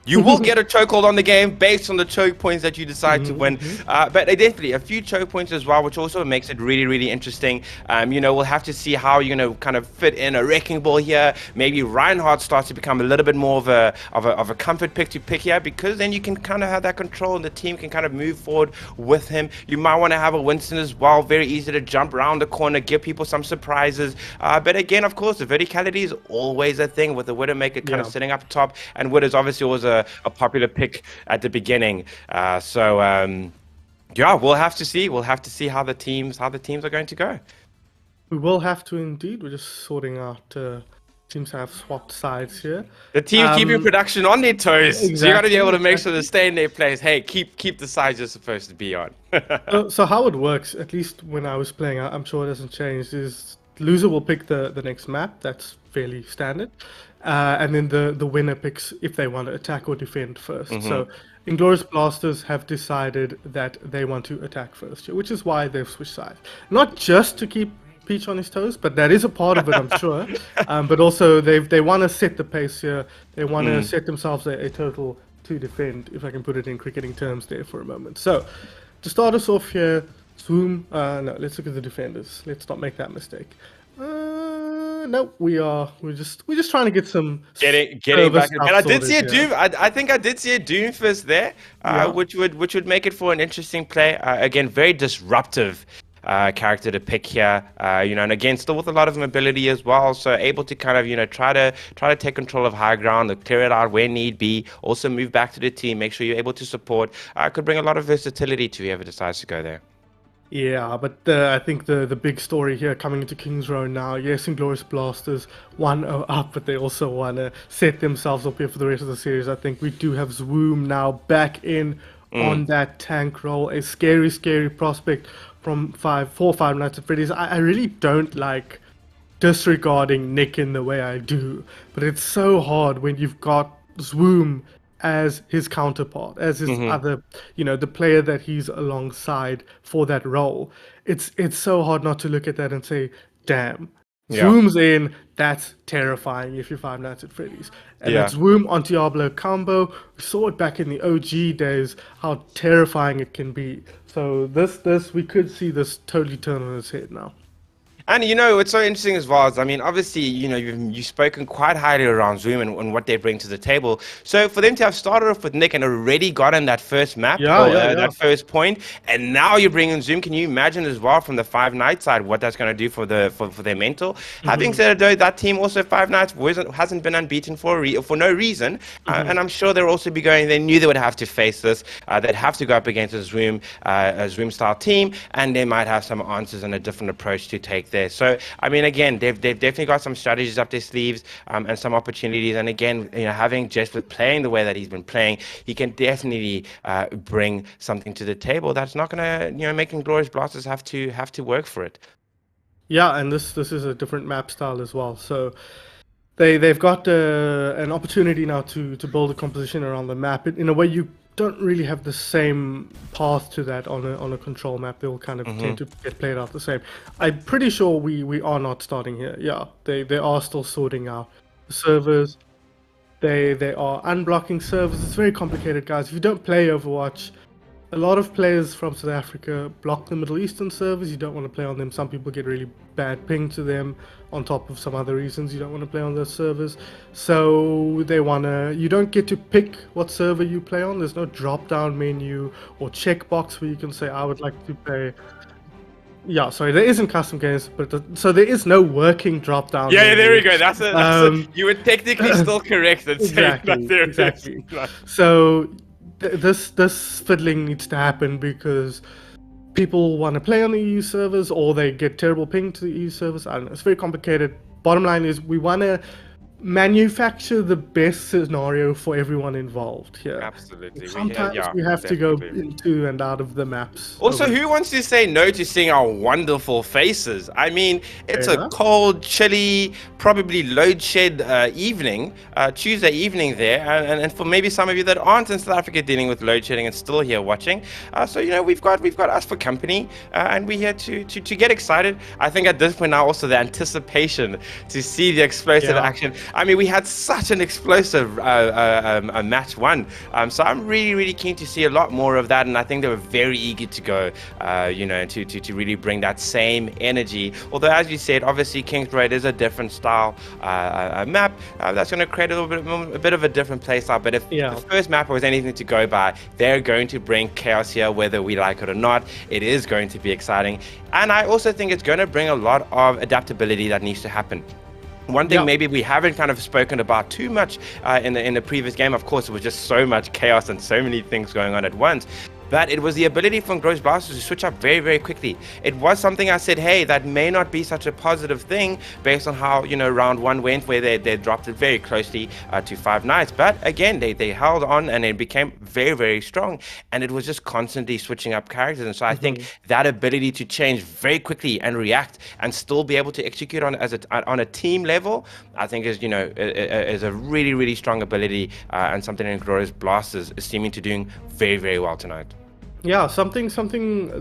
You will get a chokehold on the game based on the choke points that you decide to win. But definitely a few choke points as well, which also makes it really, really interesting. We'll have to see how you're going to kind of fit in a wrecking ball here. Maybe Reinhardt starts to become a little bit more of a comfort pick to pick here, because then you can kind of have that control and the team can kind of move forward with him. You might want to have a Winston as well, very easy to jump around the corner, give people some surprises. But again, of course, the verticality is always a thing with the Widowmaker kind of sitting up top, and Widow's obviously always a popular pick at the beginning. We'll have to see. We'll have to see how the teams are going to go. We will have to indeed. We're just sorting out. Teams have swapped sides here. The team's keeping production on their toes. Exactly, so you got to be able to make sure they stay in their place. Hey, keep the sides you're supposed to be on. So how it works, at least when I was playing, I'm sure it hasn't changed, is loser will pick the next map. That's fairly standard. And then the winner picks if they want to attack or defend first. So Inglorious Blasters have decided that they want to attack first, which is why they've switched sides. Not just to keep Peach on his toes, but that is a part of it, I'm sure. But also they want to set the pace here. They want to set themselves a total to defend, if I can put it in cricketing terms there for a moment. So to start us off here, Zoom. No, let's look at the defenders. Let's not make that mistake. No, we're just trying to get some getting back. And I did see a Doom. I think I did see a Doom first there, which would make it for an interesting play. Again, very disruptive. character to pick here. And again, still with a lot of mobility as well, so able to kind of try to take control of high ground, clear it out where need be. Also move back to the team, make sure you're able to support. Could bring a lot of versatility to whoever decides to go there. Yeah, but I think the big story here coming into Kings Row now, yes, Inglorious Blasters 1-0 up, but they also want to set themselves up here for the rest of the series. I think we do have Zwoom now back in on that tank role, a scary, scary prospect from 4-5 Nights at Freddy's. I really don't like disregarding Nick in the way I do, but it's so hard when you've got Zwoom as his counterpart, as his other, the player that he's alongside for that role. It's so hard not to look at that and say, damn, Zwoom's in, that's terrifying if you're Five Nights at Freddy's. And that Zwoom on Diablo combo, we saw it back in the OG days, how terrifying it can be. So this we could see this totally turn on its head now. And what's so interesting as well is, I mean, obviously, you've spoken quite highly around Zwoom and what they bring to the table. So for them to have started off with Nick and already gotten that first map, that first point, and now you're bringing Zwoom, can you imagine as well from the Five Nights side what that's going to do for their mental? Having said it, though, that team also Five Nights hasn't been unbeaten for no reason, and I'm sure they'll also be going. They knew they would have to face this. They'd have to go up against a Zwoom style team, and they might have some answers and a different approach to take there. So, I mean, again, they've definitely got some strategies up their sleeves and some opportunities. And again, having Jess with playing the way that he's been playing, he can definitely bring something to the table that's not going to, make Inglorious Blasters have to work for it. Yeah, and this is a different map style as well. So they've got an opportunity now to build a composition around the map in a way you don't really have the same path to that on a control map. They'll kind of tend to get played out the same. I'm pretty sure we are not starting here. Yeah, they are still sorting out the servers. They are unblocking servers. It's very complicated, guys. If you don't play Overwatch, a lot of players from South Africa block the Middle Eastern servers. You don't want to play on them. Some people get really bad ping to them on top of some other reasons you don't want to play on those servers. So you don't get to pick what server you play on. There's no drop-down menu or checkbox where you can say, I would like to play. Yeah, sorry, there isn't custom games, but so there is no working drop-down. Yeah, there we go. That's you were technically still correct in saying that there exactly. So this fiddling needs to happen because people want to play on the EU servers or they get terrible ping to the EU servers. I don't know. It's very complicated. Bottom line is we want to manufacture the best scenario for everyone involved here. Absolutely. Sometimes we have to go into and out of the maps. Also, who wants to say no to seeing our wonderful faces? I mean, it's a cold, chilly, probably load shed evening, Tuesday evening there, and for maybe some of you that aren't in South Africa dealing with load shedding and still here watching, so we've got us for company, and we're here to get excited. I think at this point now also the anticipation to see the explosive action. I mean, we had such an explosive match one, so I'm really, really keen to see a lot more of that, and I think they were very eager to go, to really bring that same energy. Although, as you said, obviously Kings Row is a different style map that's going to create a bit of a different play style. But if the first map was anything to go by, they're going to bring chaos here, whether we like it or not. It is going to be exciting, and I also think it's going to bring a lot of adaptability that needs to happen. One thing maybe we haven't kind of spoken about too much in the previous game, of course, it was just so much chaos and so many things going on at once. But it was the ability for Inglorious Blasters to switch up very, very quickly. It was something I said, hey, that may not be such a positive thing based on how, round one went, where they dropped it very closely to Five Nights. But again, they held on and it became very, very strong. And it was just constantly switching up characters. And so I think that ability to change very quickly and react and still be able to execute on a team level, I think is a really, really strong ability and something Inglorious Blasters is seeming to doing very, very well tonight. Yeah, something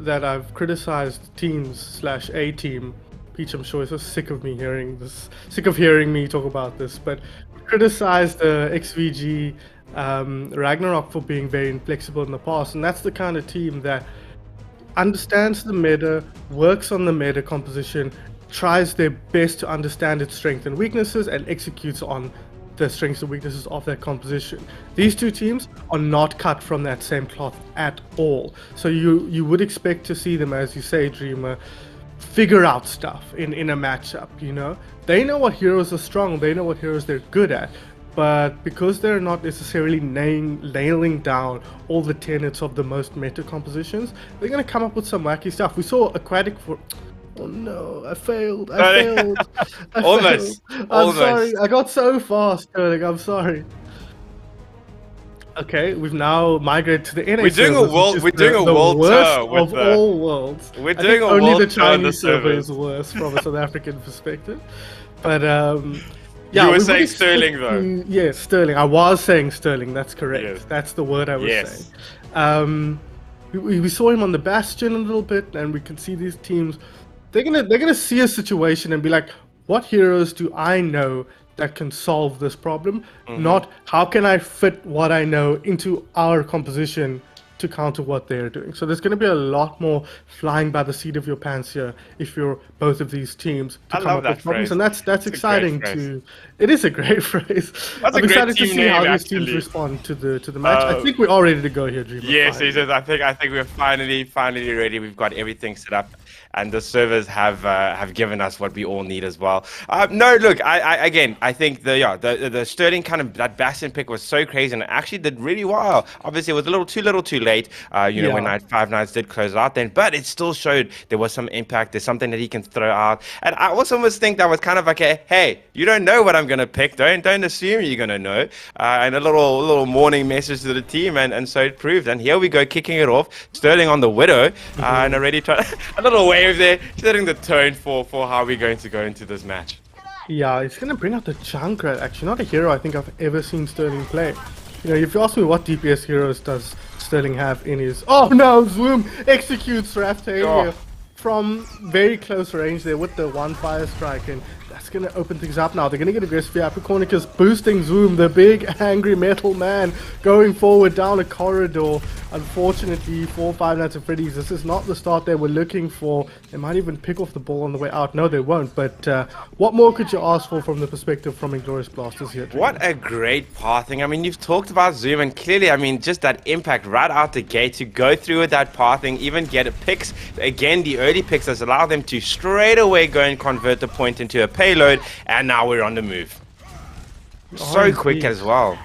that I've criticized teams / a team. Peach, I'm sure is so sick of hearing me talk about this, but criticized XVG Ragnarok for being very inflexible in the past, and that's the kind of team that understands the meta, works on the meta composition, tries their best to understand its strengths and weaknesses, and executes on the strengths and weaknesses of that composition. These two teams are not cut from that same cloth at all. So you would expect to see them, as you say, Dreamer, figure out stuff in a matchup, you know? They know what heroes are strong, they know what heroes they're good at, but because they're not necessarily nailing down all the tenets of the most meta compositions, they're going to come up with some wacky stuff. We saw Aquatic for... Oh no, I failed. I failed. Almost. I'm sorry. I got so fast, Sterling. I'm sorry. Okay, we've now migrated to the NA. We're doing servers, a world. We're doing a the world worst tour with of all worlds. We're I doing think a only world the tour on the Chinese server servers. is worse from a South African perspective. But yeah, You were we saying would Sterling, expect though. yes, Sterling. I was saying Sterling. That's correct. Yes. That's the word I was Yes. saying. We saw him on the Bastion a little bit, and we can see these teams. They're gonna see a situation and be like, what heroes do I know that can solve this problem? Not how can I fit what I know into our composition to counter what they're doing. So there's going to be a lot more flying by the seat of your pants here if you're both of these teams to I come love up that with problems, phrase. and that's It's a exciting great phrase. to. It is a great phrase. That's a I'm great excited to team see how name, these teams actually. respond to the match. I think we're all ready to go here, Dreamer. Yes, finally. he says. I think we're finally ready. We've got everything set up, and the servers have given us what we all need as well. No, look, I think the Sterling kind of that Bastion pick was so crazy, and it actually did really well. Obviously, it was a little too late. When Five Nights did close out then, but it still showed there was some impact. There's something that he can throw out, and I also almost think that was kind of like a hey, you don't know what I'm gonna pick. Don't assume you're gonna know. And a little warning message to the team, and so it proved. And here we go, kicking it off. Sterling on the Widow, and already a little wave there, setting the tone for how we're going to go into this match. Yeah, it's going to bring out the Junkrat, actually. Not a hero I think I've ever seen Sterling play. You know, if you ask me what DPS heroes does Sterling have in his... Oh no, Zoom executes Raftalia from very close range there with the one fire strike, and that's going to open things up now. They're going to get aggressive here. Apicornicus boosting Zoom, the big angry metal man, going forward down a corridor. Unfortunately for Five Nights at Freddy's, this is not the start they were looking for. They might even pick off the ball on the way out. No, they won't. But what more could you ask for from the perspective from Inglorious Blasters here? What a great pathing. I mean, you've talked about Zoom, and clearly, I mean, just that impact right out the gate to go through with that pathing, even get a picks. Again, the early picks has allowed them to straight away go and convert the point into a payload, and now we're on the move. So quick as well.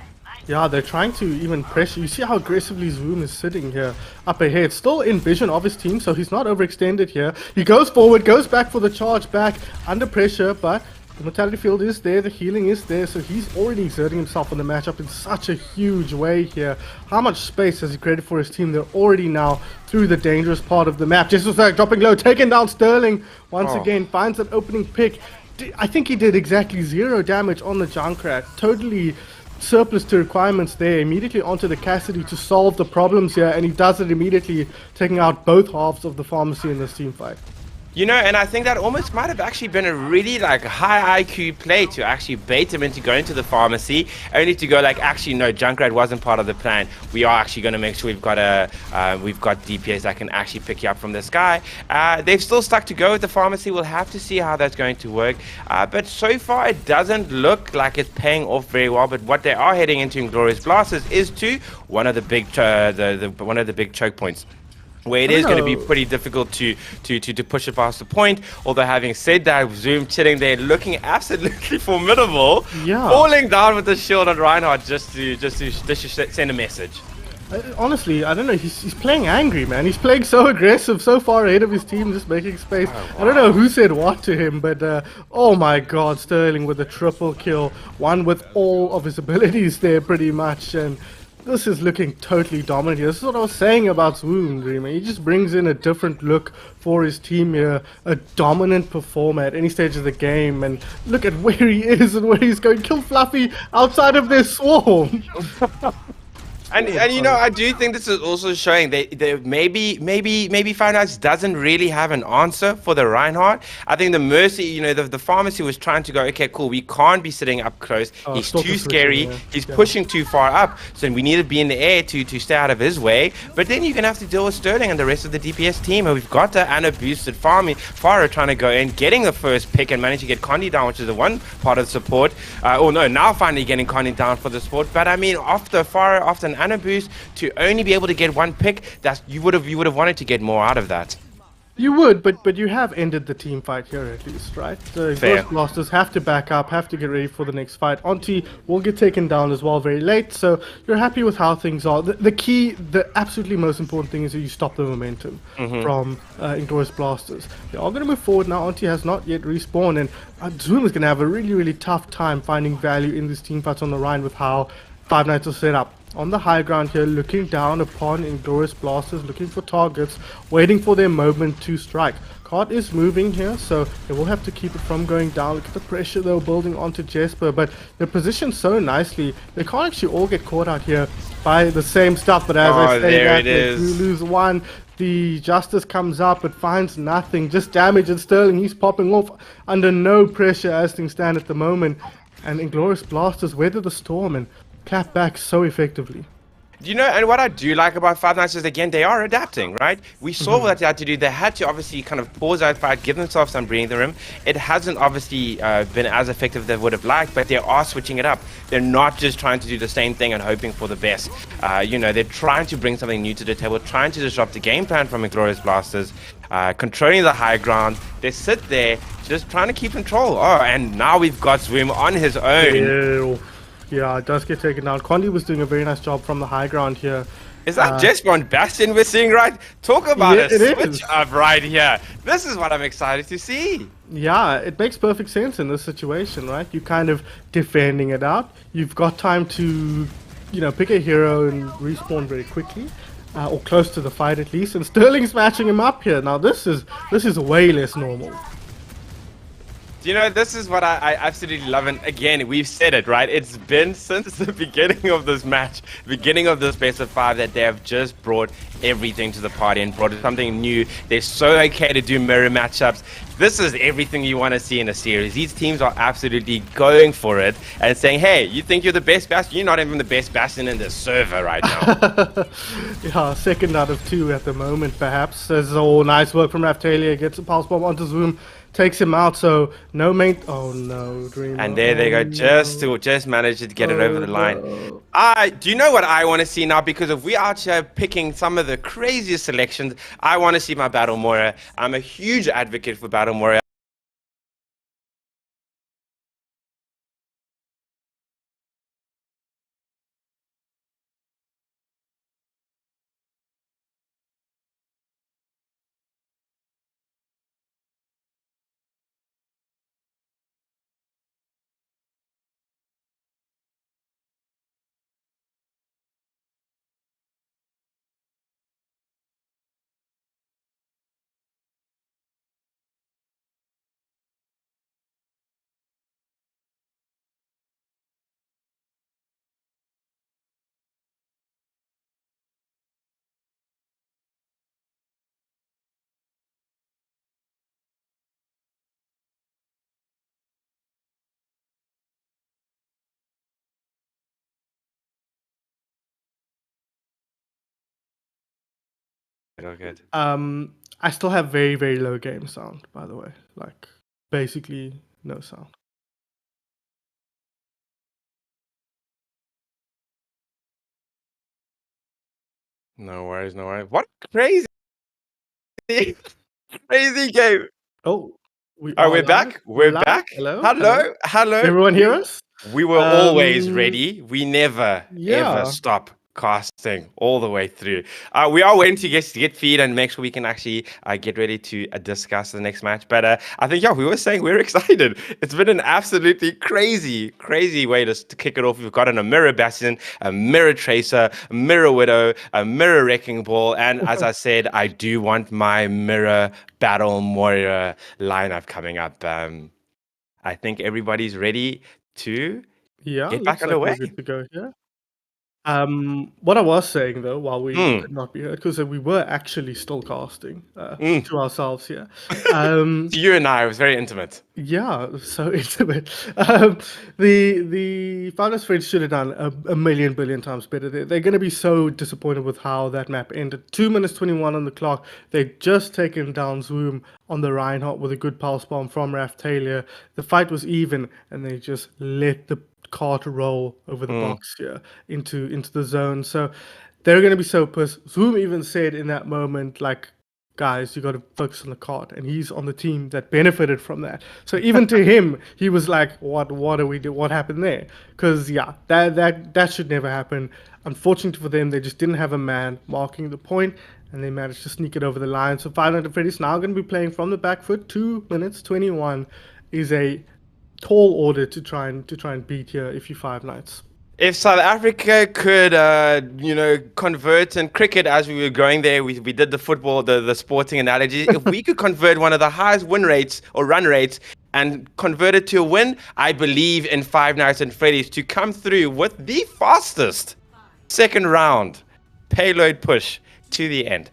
Yeah, they're trying to even pressure. You see how aggressively Zoom is sitting here up ahead. Still in vision of his team, so he's not overextended here. He goes forward, goes back for the charge back, under pressure, but the mortality field is there, the healing is there, so he's already exerting himself on the matchup in such a huge way here. How much space has he created for his team? They're already now through the dangerous part of the map. Just was like dropping low, taking down Sterling once again, finds an opening pick. I think he did exactly 0 damage on the Junkrat. Totally surplus to requirements there, immediately onto the Cassidy to solve the problems here, and he does it immediately, taking out both halves of the pharmacy in this team fight. You know, and I think that almost might have actually been a really like high IQ play to actually bait him into going to the pharmacy, only to go like, actually no, Junkrat wasn't part of the plan. We are actually going to make sure we've got DPS that can actually pick you up from the sky. They've still stuck to go with the pharmacy. We'll have to see how that's going to work. But so far it doesn't look like it's paying off very well. But what they are heading into Inglorious Blasters is to one of the big one of the big choke points, where it is going to be pretty difficult to push it past the point. Although having said that, Zoom sitting there looking absolutely formidable, falling down with the shield on Rhino just to send a message. Honestly, I don't know. He's playing angry, man. He's playing so aggressive, so far ahead of his team, just making space. Oh, wow. I don't know who said what to him, but oh my God, Sterling with a triple kill, one with all of his abilities there, pretty much, and this is looking totally dominant here. This is what I was saying about Swoon, Dreamer. He just brings in a different look for his team here. A dominant performer at any stage of the game. And look at where he is and where he's going. Kill Fluffy outside of their swarm. forward. you know, I do think this is also showing they maybe Finance doesn't really have an answer for the Reinhardt. I think the Mercy, you know, the pharmacy was trying to go, okay, cool, we can't be sitting up close. He's Stalker too switching, scary. yeah. He's Yeah. pushing too far up. So we need to be in the air to stay out of his way. But then you're gonna have to deal with Sterling and the rest of the DPS team. And we've got the Anna boosted Farah trying to go in, getting the first pick and managing to get Condi down, which is the one part of the support. Oh no, now finally getting Condi down for the support. But I mean, after Farah, after an Anna boost, to only be able to get one pick, that's you would have wanted to get more out of that. You would, but you have ended the team fight here at least, right? The Fair. Ghost Blasters have to back up, have to get ready for the next fight. Auntie will get taken down as well very late, so you're happy with how things are. The key, the absolutely most important thing is that you stop the momentum from Inglorious Blasters. They are going to move forward now. Auntie has not yet respawned, and Zoom is going to have a really, really tough time finding value in these team fights on the Rhine with how Five Nights are set up. On the high ground here, looking down upon Inglorious Blasters, looking for targets, waiting for their moment to strike. Card is moving here, so they will have to keep it from going down. Look at the pressure they're building onto Jesper, but they're positioned so nicely. They can't actually all get caught out here by the same stuff, but as I say there that, it they is. do lose one. The Justice comes up, but finds nothing, just damage, and Sterling, he's popping off under no pressure as things stand at the moment. And Inglorious Blasters weather the storm and clap back so effectively. You know, and what I do like about Five Nights is, again, they are adapting, right? We saw what they had to do. They had to obviously kind of pause that fight, give themselves some breathing room. It hasn't obviously been as effective as they would have liked, but they are switching it up. They're not just trying to do the same thing and hoping for the best. You know, they're trying to bring something new to the table, trying to disrupt the game plan from Inglorious Blasters, controlling the high ground. They sit there, just trying to keep control. Oh, and now we've got Zwim on his own. Ew. Yeah, it does get taken down. Condi was doing a very nice job from the high ground here. Is that Jesper on Bastion we're seeing, right? Talk about Yeah, a it switch is. up right here. This is what I'm excited to see. Yeah, it makes perfect sense in this situation, right? You're kind of defending it out. You've got time to, you know, pick a hero and respawn very quickly. Or close to the fight at least. And Sterling's matching him up here. Now this is way less normal. You know, this is what I absolutely love. And again, we've said it, right? It's been since the beginning of this match, beginning of this best of 5, that they have just brought everything to the party and brought something new. They're so okay to do mirror matchups. This is everything you want to see in a series. These teams are absolutely going for it and saying, hey, you think you're the best Bastion? You're not even the best Bastion in the server right now. Yeah, second out of 2 at the moment, perhaps. There's all nice work from Raftalia. Gets a pulse bomb onto Zoom. Takes him out, so no main. Oh no, Dreamer. And there they go, just managed to get it over the line. Do you know what I want to see now? Because if we're out here picking some of the craziest selections, I want to see my Battle Moira. I'm a huge advocate for Battle Moira. Oh, good. I still have very, very low game sound, by the way. Like, basically no sound. No worries, no worries. What a crazy, crazy game. Oh, we Oh, are we're live. back. We're We're live. back. Hello. Hello. Hello. Everyone hear us? We were always Um, ready. We never, yeah. ever stop casting all the way through. We are waiting to get feed and make sure we can actually get ready to discuss the next match. But I think, yeah, we were saying we're excited. It's been an absolutely crazy, crazy way to kick it off. We've got a Mirror Bastion, a Mirror Tracer, a Mirror Widow, a Mirror Wrecking Ball. And as I said, I do want my Mirror Battle Moira lineup coming up. I think everybody's ready to Yeah, get looks back like underway. we're good to go here. What I was saying though, while we Hmm. could not be heard, because we were actually still casting Mm. to ourselves here. Um, To you and I, it was very intimate. yeah, so intimate. The Five Nights at Freddy's should have done a million billion times better. They're going to be so disappointed with how that map ended. 2 minutes 21 on the clock. They'd just taken down Zoom on the Reinhardt with a good pulse bomb from Raf Taylor. The fight was even, and they just let the cart roll over the Mm. box here into the zone. So they're going to be so pissed. Zoom even said in that moment, like, guys, you got to focus on the card, and he's on the team that benefited from that. So even to him, he was like, what do we do? What happened there? Because yeah, that should never happen. Unfortunately for them, they just didn't have a man marking the point, and they managed to sneak it over the line. So 500 Freddy's now going to be playing from the back foot. 2 minutes 21 is a tall order to try and beat here if you Five Nights. If South Africa could, convert in cricket as we were going there, we did the football, the sporting analogy. If we could convert one of the highest win rates or run rates and convert it to a win, I believe in Five Nights at Freddy's to come through with the fastest second round payload push to the end.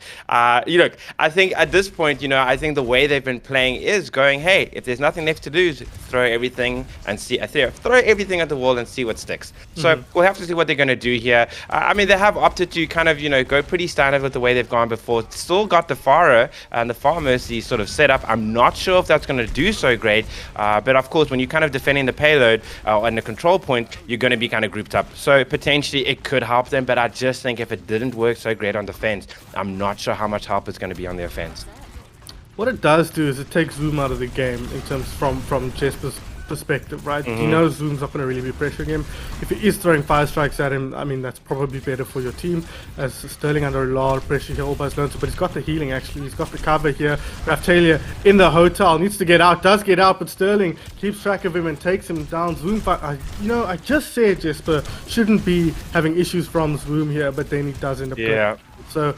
Look, I think at this point, I think the way they've been playing is going, hey, if there's nothing left to lose, throw everything and see. Throw everything at the wall and see what sticks. So we'll have to see what they're going to do here. I mean, they have opted to kind of, go pretty standard with the way they've gone before. Still got the Pharaoh and the Far Mercy sort of set up. I'm not sure if that's going to do so great. But of course, when you're kind of defending the payload and the control point, you're going to be kind of grouped up. So potentially it could help them. But I just think if it didn't work so great on defense, I'm not sure how much help it's going to be on the offense. What it does do is it takes Zoom out of the game in terms from Jesper's perspective, right? He knows Zoom's not going to really be pressuring him. If he is throwing fire strikes at him, I mean, that's probably better for your team, as Sterling under a lot of pressure here, all by his lonesome, but he's got the healing actually, he's got the cover here. Raftalia in the hotel, needs to get out, does get out, but Sterling keeps track of him and takes him down. Zoom, I just said Jesper shouldn't be having issues from Zoom here, but then he does end up going. So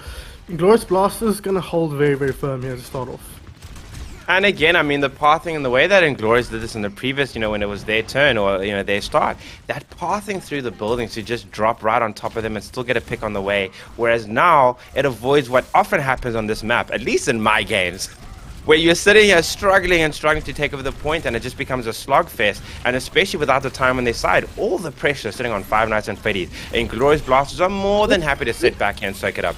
Inglorious Blaster's going to hold very, very firm here to start off. And again, I mean, the pathing and the way that Inglorious did this in the previous, when it was their turn or, their start, that pathing through the buildings to just drop right on top of them and still get a pick on the way. Whereas now, it avoids what often happens on this map, at least in my games, where you're sitting here struggling to take over the point, and it just becomes a slogfest. And especially without the time on their side, all the pressure sitting on Five Nights at Freddy's. Inglorious Blasters are more than happy to sit back here and soak it up.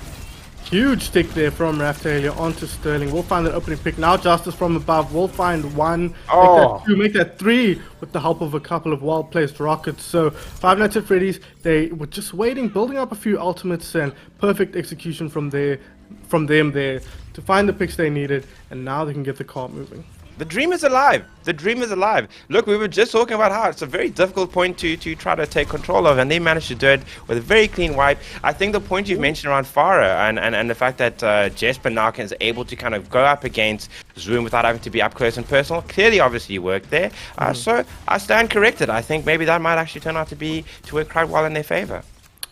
Huge stick there from Raftalia onto Sterling. We'll find that opening pick. Now Justice from above. We'll find one. Make that two, make that three with the help of a couple of well-placed rockets. So Five Nights at Freddy's, they were just waiting, building up a few ultimates, and perfect execution from them there to find the picks they needed, and now they can get the cart moving. The dream is alive. The dream is alive. Look, we were just talking about how it's a very difficult point to try to take control of, and they managed to do it with a very clean wipe. I think the point you've mentioned around Farah and the fact that Jesper now is able to kind of go up against Zoom without having to be up close and personal, clearly, obviously, worked there. So I stand corrected. I think maybe that might actually turn out to work quite well in their favor.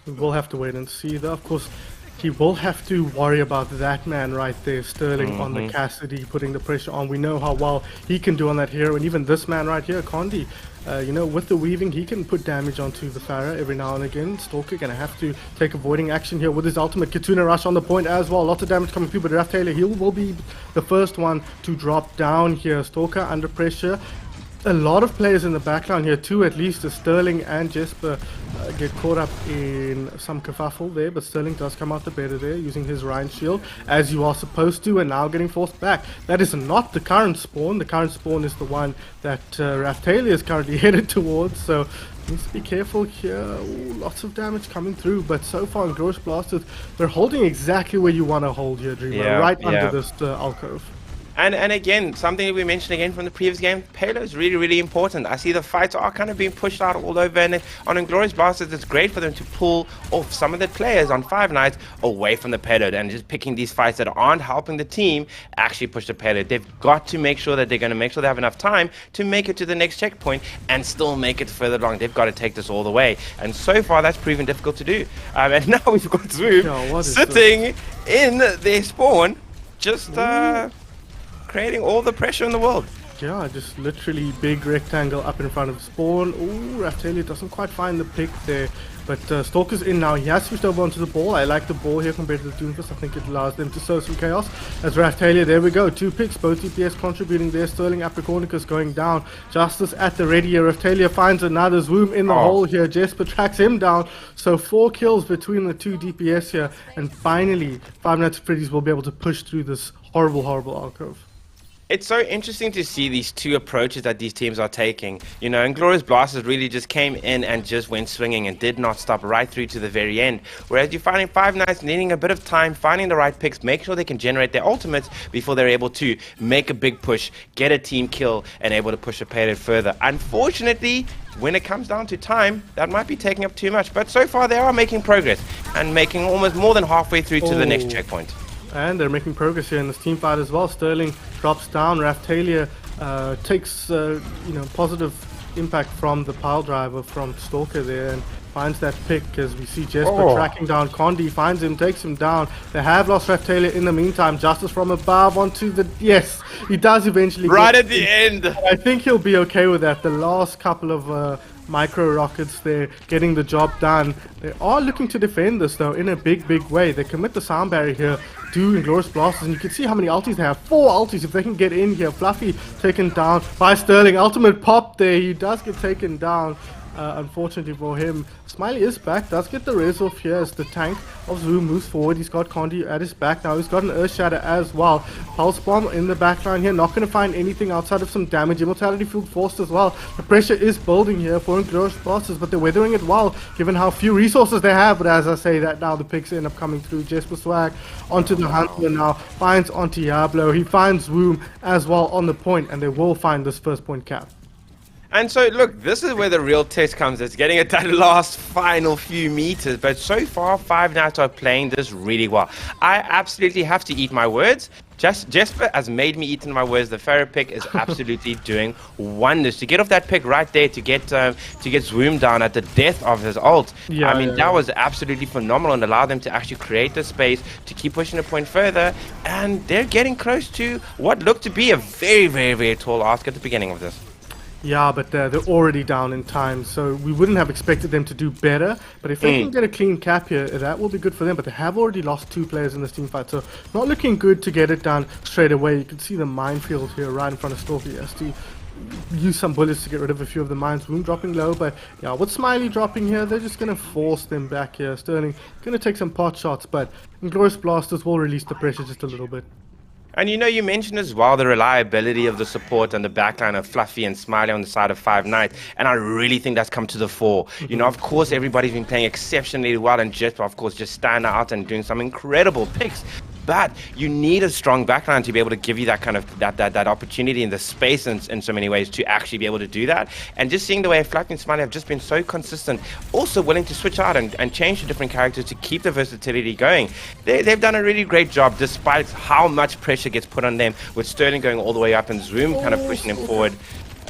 We will have to wait and see, though. Of course, he will have to worry about that man right there, Sterling, on the Cassidy, putting the pressure on. We know how well he can do on that hero, and even this man right here, Condi, with the weaving, he can put damage onto the Pharah every now and again. Stalker gonna have to take avoiding action here with his ultimate. Kitsuna Rush on the point as well. Lots of damage coming through, but Raf Taylor, he will be the first one to drop down here. Stalker under pressure. A lot of players in the background here too, at least as Sterling and Jesper get caught up in some kerfuffle there, but Sterling does come out the better there using his Rhino shield as you are supposed to, and now getting forced back. That is not the current spawn. The current spawn is the one that Raftalia is currently headed towards, so needs to be careful here. Ooh, lots of damage coming through, but so far Inglorious Blasters, they're holding exactly where you want to hold here, Dreamer, right under this alcove. And again, something that we mentioned again from the previous game, payload is really, really important. I see the fights are kind of being pushed out all over, and on Inglorious Blasters, it's great for them to pull off some of the players on Five Nights away from the payload and just picking these fights that aren't helping the team actually push the payload. They've got to make sure that they're going to make sure they have enough time to make it to the next checkpoint and still make it further along. They've got to take this all the way. And so far, that's proven difficult to do. And now we've got Zoom sitting in their spawn, just creating all the pressure in the world. Yeah, just literally big rectangle up in front of spawn. Ooh, Raftalia doesn't quite find the pick there. But Stalker's in now. He has switched over onto the ball. I like the ball here compared to the Doomfist. I think it allows them to sow some chaos. As Raftalia, there we go. 2 picks, both DPS contributing there. Sterling Apricornicus going down. Justice at the ready here. Raftalia finds another Zoom in the hole here. Jesper tracks him down. So 4 kills between the 2 DPS here. And finally, Five Nights at Freddy's will be able to push through this horrible, horrible alcove. It's so interesting to see these two approaches that these teams are taking. You know, Inglorious Blasters really just came in and just went swinging and did not stop right through to the very end. Whereas you're finding Five Nights needing a bit of time, finding the right picks, make sure they can generate their ultimates before they're able to make a big push, get a team kill, and able to push a payload further. Unfortunately, when it comes down to time, that might be taking up too much. But so far, they are making progress and making almost more than halfway through to the next checkpoint. And they're making progress here in this team fight as well. Sterling drops down. Raftalia takes positive impact from the pile driver from Stalker there and finds that pick as we see Jesper tracking down Condi. Finds him, takes him down. They have lost Raftalia in the meantime. Justice from above onto the... Yes, he does eventually right at the end. I think he'll be okay with that. The last couple of... micro rockets there getting the job done. They are looking to defend this though in a big way. They commit the sound barrier here, do Inglorious Blasters, and you can see how many ultis they have. 4 ultis if they can get in here. Fluffy taken down by Sterling. Ultimate pop there. He does get taken down. Unfortunately for him, Smiley is back, does get the res off here as the tank of Zoom moves forward. He's got Condi at his back now. He's got an Earth Shatter as well. Pulse Bomb in the backline here, not going to find anything outside of some damage. Immortality Field forced as well. The pressure is building here for Inglorious Blasters, but they're weathering it well given how few resources they have. But as I say that now, the picks end up coming through. Jesper Swag onto the Hunter now, finds onto Diablo. He finds Zoom as well on the point, and they will find this first point cap. And so, look, this is where the real test comes. It's getting at that last final few meters. But so far, Five Nights are playing this really well. I absolutely have to eat my words. Jesper has made me eat in my words. The Pharaoh pick is absolutely doing wonders. To get off that pick right there, to get Zoom down at the death of his ult. That was absolutely phenomenal and allowed them to actually create the space to keep pushing the point further. And they're getting close to what looked to be a very tall ask at the beginning of this. Yeah, but they're already down in time, so we wouldn't have expected them to do better. But if they can get a clean cap here, that will be good for them. But they have already lost 2 players in this team fight, so not looking good to get it done straight away. You can see the minefield here right in front of Stalker. He has to use some bullets to get rid of a few of the mines. Wound dropping low, but yeah, with Smiley dropping here, they're just going to force them back here. Sterling going to take some pot shots, but Inglorious Blasters will release the pressure just a little bit. And you know, you mentioned as well the reliability of the support and the backline of Fluffy and Smiley on the side of Five Nights, and I really think that's come to the fore. You know, of course, everybody's been playing exceptionally well, and Jesper, of course, just stand out and doing some incredible picks. But you need a strong backline to be able to give you that kind of that opportunity and the space in so many ways to actually be able to do that. And just seeing the way Fluffy and Smiley have just been so consistent, also willing to switch out and change to different characters to keep the versatility going. They've done a really great job despite how much pressure gets put on them, with Sterling going all the way up and Zoom kind of pushing them forward.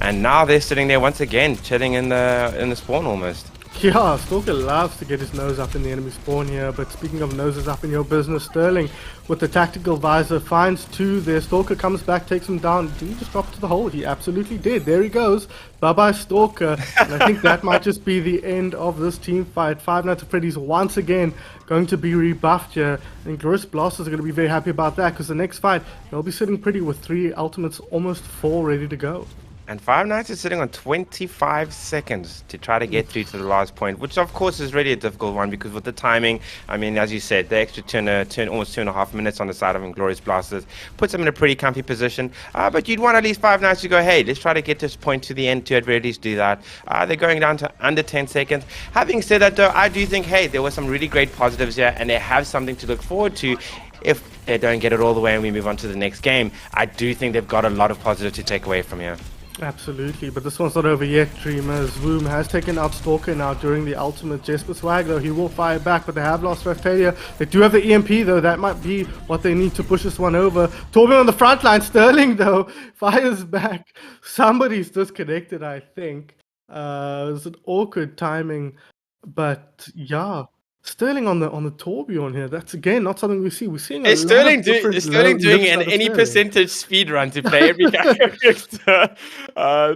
And now they're sitting there once again, chilling in the spawn almost. Yeah, Stalker loves to get his nose up in the enemy spawn here, but speaking of noses up in your business, Sterling with the tactical visor finds 2 there. Stalker comes back, takes him down. Did he just drop to the hole? He absolutely did. There he goes. Bye-bye, Stalker. And I think that might just be the end of this team fight. Five Nights at Freddy's once again going to be rebuffed here. And Inglorious Blasters are going to be very happy about that, because the next fight, they'll be sitting pretty with 3 ultimates, almost 4 ready to go. And Five Nights is sitting on 25 seconds to try to get through to the last point, which of course is really a difficult one because with the timing, I mean, as you said, the extra turn almost 2.5 minutes on the side of Inglorious Blasters puts them in a pretty comfy position. But you'd want at least Five Nights to go, hey, let's try to get this point to the end to at very least do that. They're going down to under 10 seconds. Having said that, though, I do think, hey, there were some really great positives here, and they have something to look forward to. If they don't get it all the way and we move on to the next game, I do think they've got a lot of positives to take away from here. Absolutely, but this one's not over yet, Dreamers. Zoom has taken out Stalker now during the ultimate. Jesper Swag, though, he will fire back, but they have lost Raftalia. They do have the EMP, though. That might be what they need to push this one over. Torben on the front line. Sterling, though, fires back. Somebody's disconnected, I think. It's an awkward timing, but yeah. Sterling on the Torbjorn here. That's again not something we see. We're seeing a Is lot of Is different Sterling doing looks an out of any Sterling. percentage speed run to play every character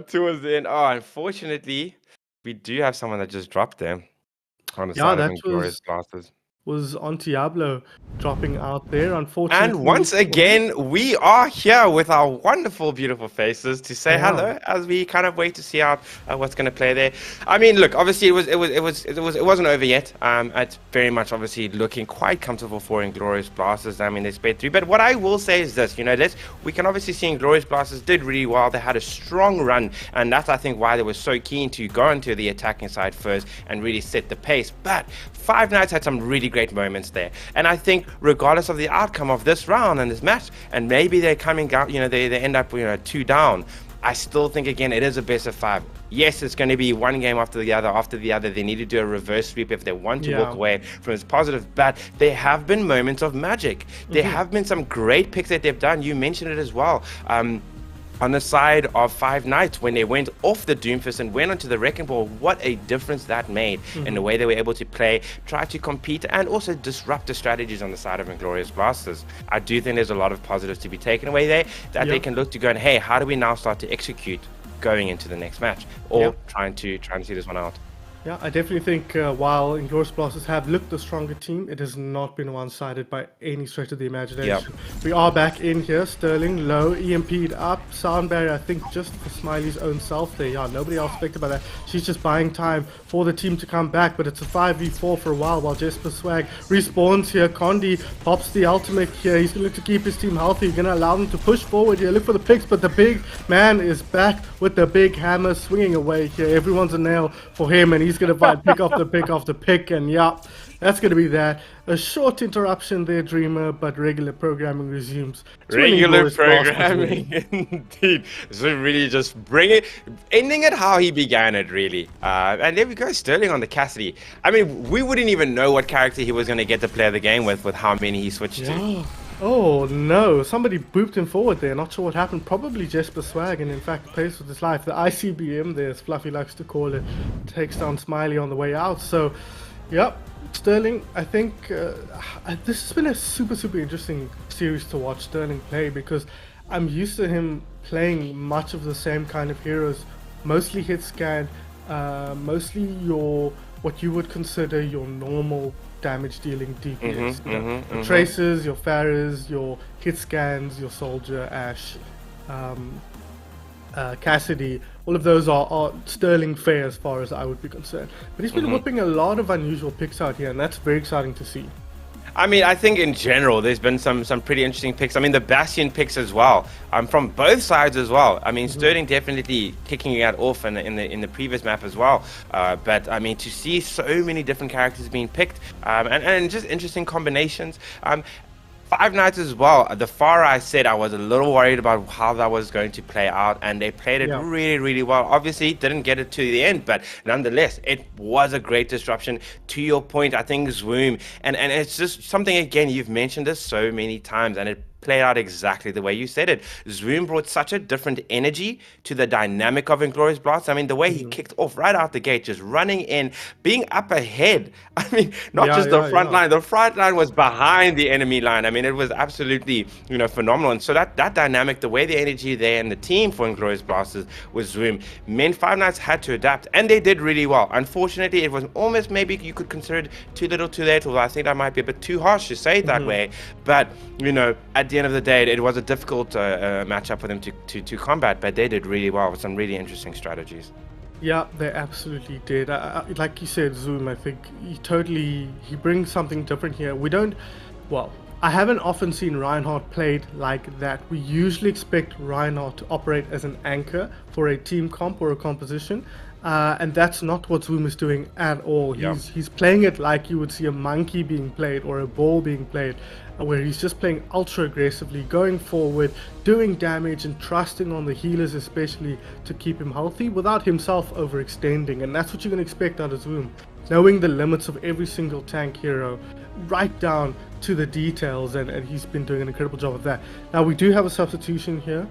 towards the end? Oh, unfortunately, we do have someone that just dropped there on the Yeah, side of that Inglorious Blasters. was on Diablo dropping out there. And Unfortunately once for him. again, we are here with our wonderful, beautiful faces to say Yeah. hello as we kind of wait to see out what's going to play there. I mean, look, obviously it wasn't over yet. It's very much obviously looking quite comfortable for Inglorious Blasters. I mean, they sped through, but what I will say is this: we can obviously see Inglorious Blasters did really well. They had a strong run, and that's I think why they were so keen to go into the attacking side first and really set the pace. But Five Nights had some really great moments there, and I think regardless of the outcome of this round and this match, and maybe they're coming out, they end up 2 down. I still think again it is a best of 5. Yes, it's going to be one game after the other after the other. They need to do a reverse sweep if they want to walk away from this positive. But there have been moments of magic. There have been some great picks that they've done. You mentioned it as well. On the side of Five Nights, when they went off the Doomfist and went onto the Wrecking Ball, what a difference that made in the way they were able to play, try to compete, and also disrupt the strategies on the side of Inglorious Blasters. I do think there's a lot of positives to be taken away there that they can look to go and, hey, how do we now start to execute going into the next match, or trying to see this one out. Yeah, I definitely think while Inglorious Blasters have looked the stronger team, it has not been one-sided by any stretch of the imagination. We are back in here. Sterling low, EMP'd up, sound barrier, I think just for Smiley's own self there. Yeah, nobody else expected about that. She's just buying time for the team to come back, but it's a 5v4 for a while Jesper Swag respawns here. Condi pops the ultimate here. He's going to look to keep his team healthy. He's going to allow them to push forward here. Look for the picks, but the big man is back with the big hammer swinging away here. Everyone's a nail for him, and he's going to find pick after pick after pick, and yeah, that's going to be that. A short interruption there, Dreamer, but regular programming resumes. Regular programming, indeed. So really just ending it how he began it, really. And there we go, Sterling on the Cassidy. I mean, we wouldn't even know what character he was going to get to play the game with how many he switched to. Oh no, somebody booped him forward there. Not sure what happened. Probably Jesper Swag, and in fact plays with his life. The ICBM there, as Fluffy likes to call it, takes down Smiley on the way out. So, yep, Sterling, I think this has been a super interesting series to watch Sterling play, because I'm used to him playing much of the same kind of heroes, mostly hit scan, mostly what you would consider your normal damage dealing DPS. Your Traces, your Pharahs, your hit scans, your Soldier, Ashe, Cassidy. All of those are Sterling fare as far as I would be concerned. But he's been whipping a lot of unusual picks out here, and that's very exciting to see. I mean, I think in general, there's been some pretty interesting picks. I mean, the Bastion picks as well, from both sides as well. I mean, Sterling definitely kicking it off in the previous map as well. But I mean, to see so many different characters being picked, and just interesting combinations. Five Nights as well. The far I said I was a little worried about how that was going to play out, and they played it really well. Obviously, didn't get it to the end, but nonetheless, it was a great disruption. To your point, I think Zoom, and it's just something, again, you've mentioned this so many times, and it played out exactly the way you said it. Zoom brought such a different energy to the dynamic of Inglorious Blast. I mean, the way he kicked off right out the gate, just running in, being up ahead. I mean, not just the front line. The front line was behind the enemy line. I mean, it was absolutely, phenomenal. And so that dynamic, the way the energy there and the team for Inglorious Blasters was Zoom, meant Five Nights had to adapt, and they did really well. Unfortunately, it was almost, maybe you could consider it too little too late, although I think that might be a bit too harsh to say it that way. But, at the end of the day, it was a difficult matchup for them to combat, but they did really well with some really interesting strategies. Yeah, they absolutely did. Like you said, Zoom, I think he brings something different here. I haven't often seen Reinhardt played like that. We usually expect Reinhardt to operate as an anchor for a team comp or a composition. And that's not what Zoom is doing at all. He's playing it like you would see a monkey being played or a ball being played, where he's just playing ultra aggressively, going forward, doing damage, and trusting on the healers especially to keep him healthy without himself overextending. And that's what you can expect out of Zoom, knowing the limits of every single tank hero right down to the details, and he's been doing an incredible job of that. Now we do have a substitution here,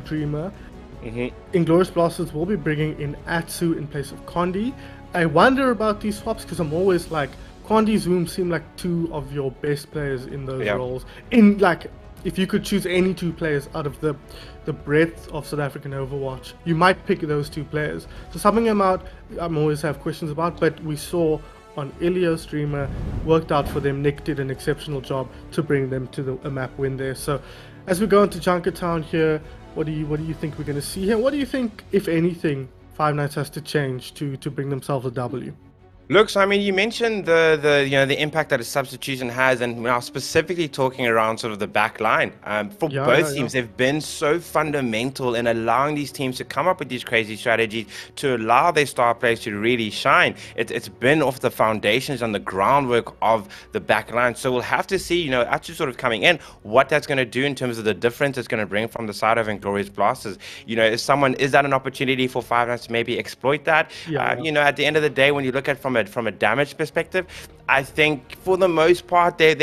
Dreamer. Inglorious Blasters will be bringing in Atsu in place of Condi. I wonder about these swaps, because I'm always Quandy, Zoom seem like two of your best players in those Yeah. roles. In like, if you could choose any two players out of the breadth of South African Overwatch, you might pick those two players. So subbing them out, I'm always have questions about, but we saw on Ilio streamer worked out for them. Nick did an exceptional job to bring them to a map win there. So as we go into Junkertown here, what do you think we're going to see here? What do you think, if anything, Five Nights has to change to bring themselves a W? Look, so I mean, you mentioned the impact that a substitution has, and now specifically talking around sort of the back line. For both teams, they've been so fundamental in allowing these teams to come up with these crazy strategies to allow their star players to really shine. It's been off the foundations and the groundwork of the back line. So we'll have to see, actually sort of coming in, what that's going to do in terms of the difference it's going to bring from the side of Inglorious Blasters. Is that an opportunity for Five Nights to maybe exploit that? At the end of the day, when you look at from a damage perspective, I think for the most part they've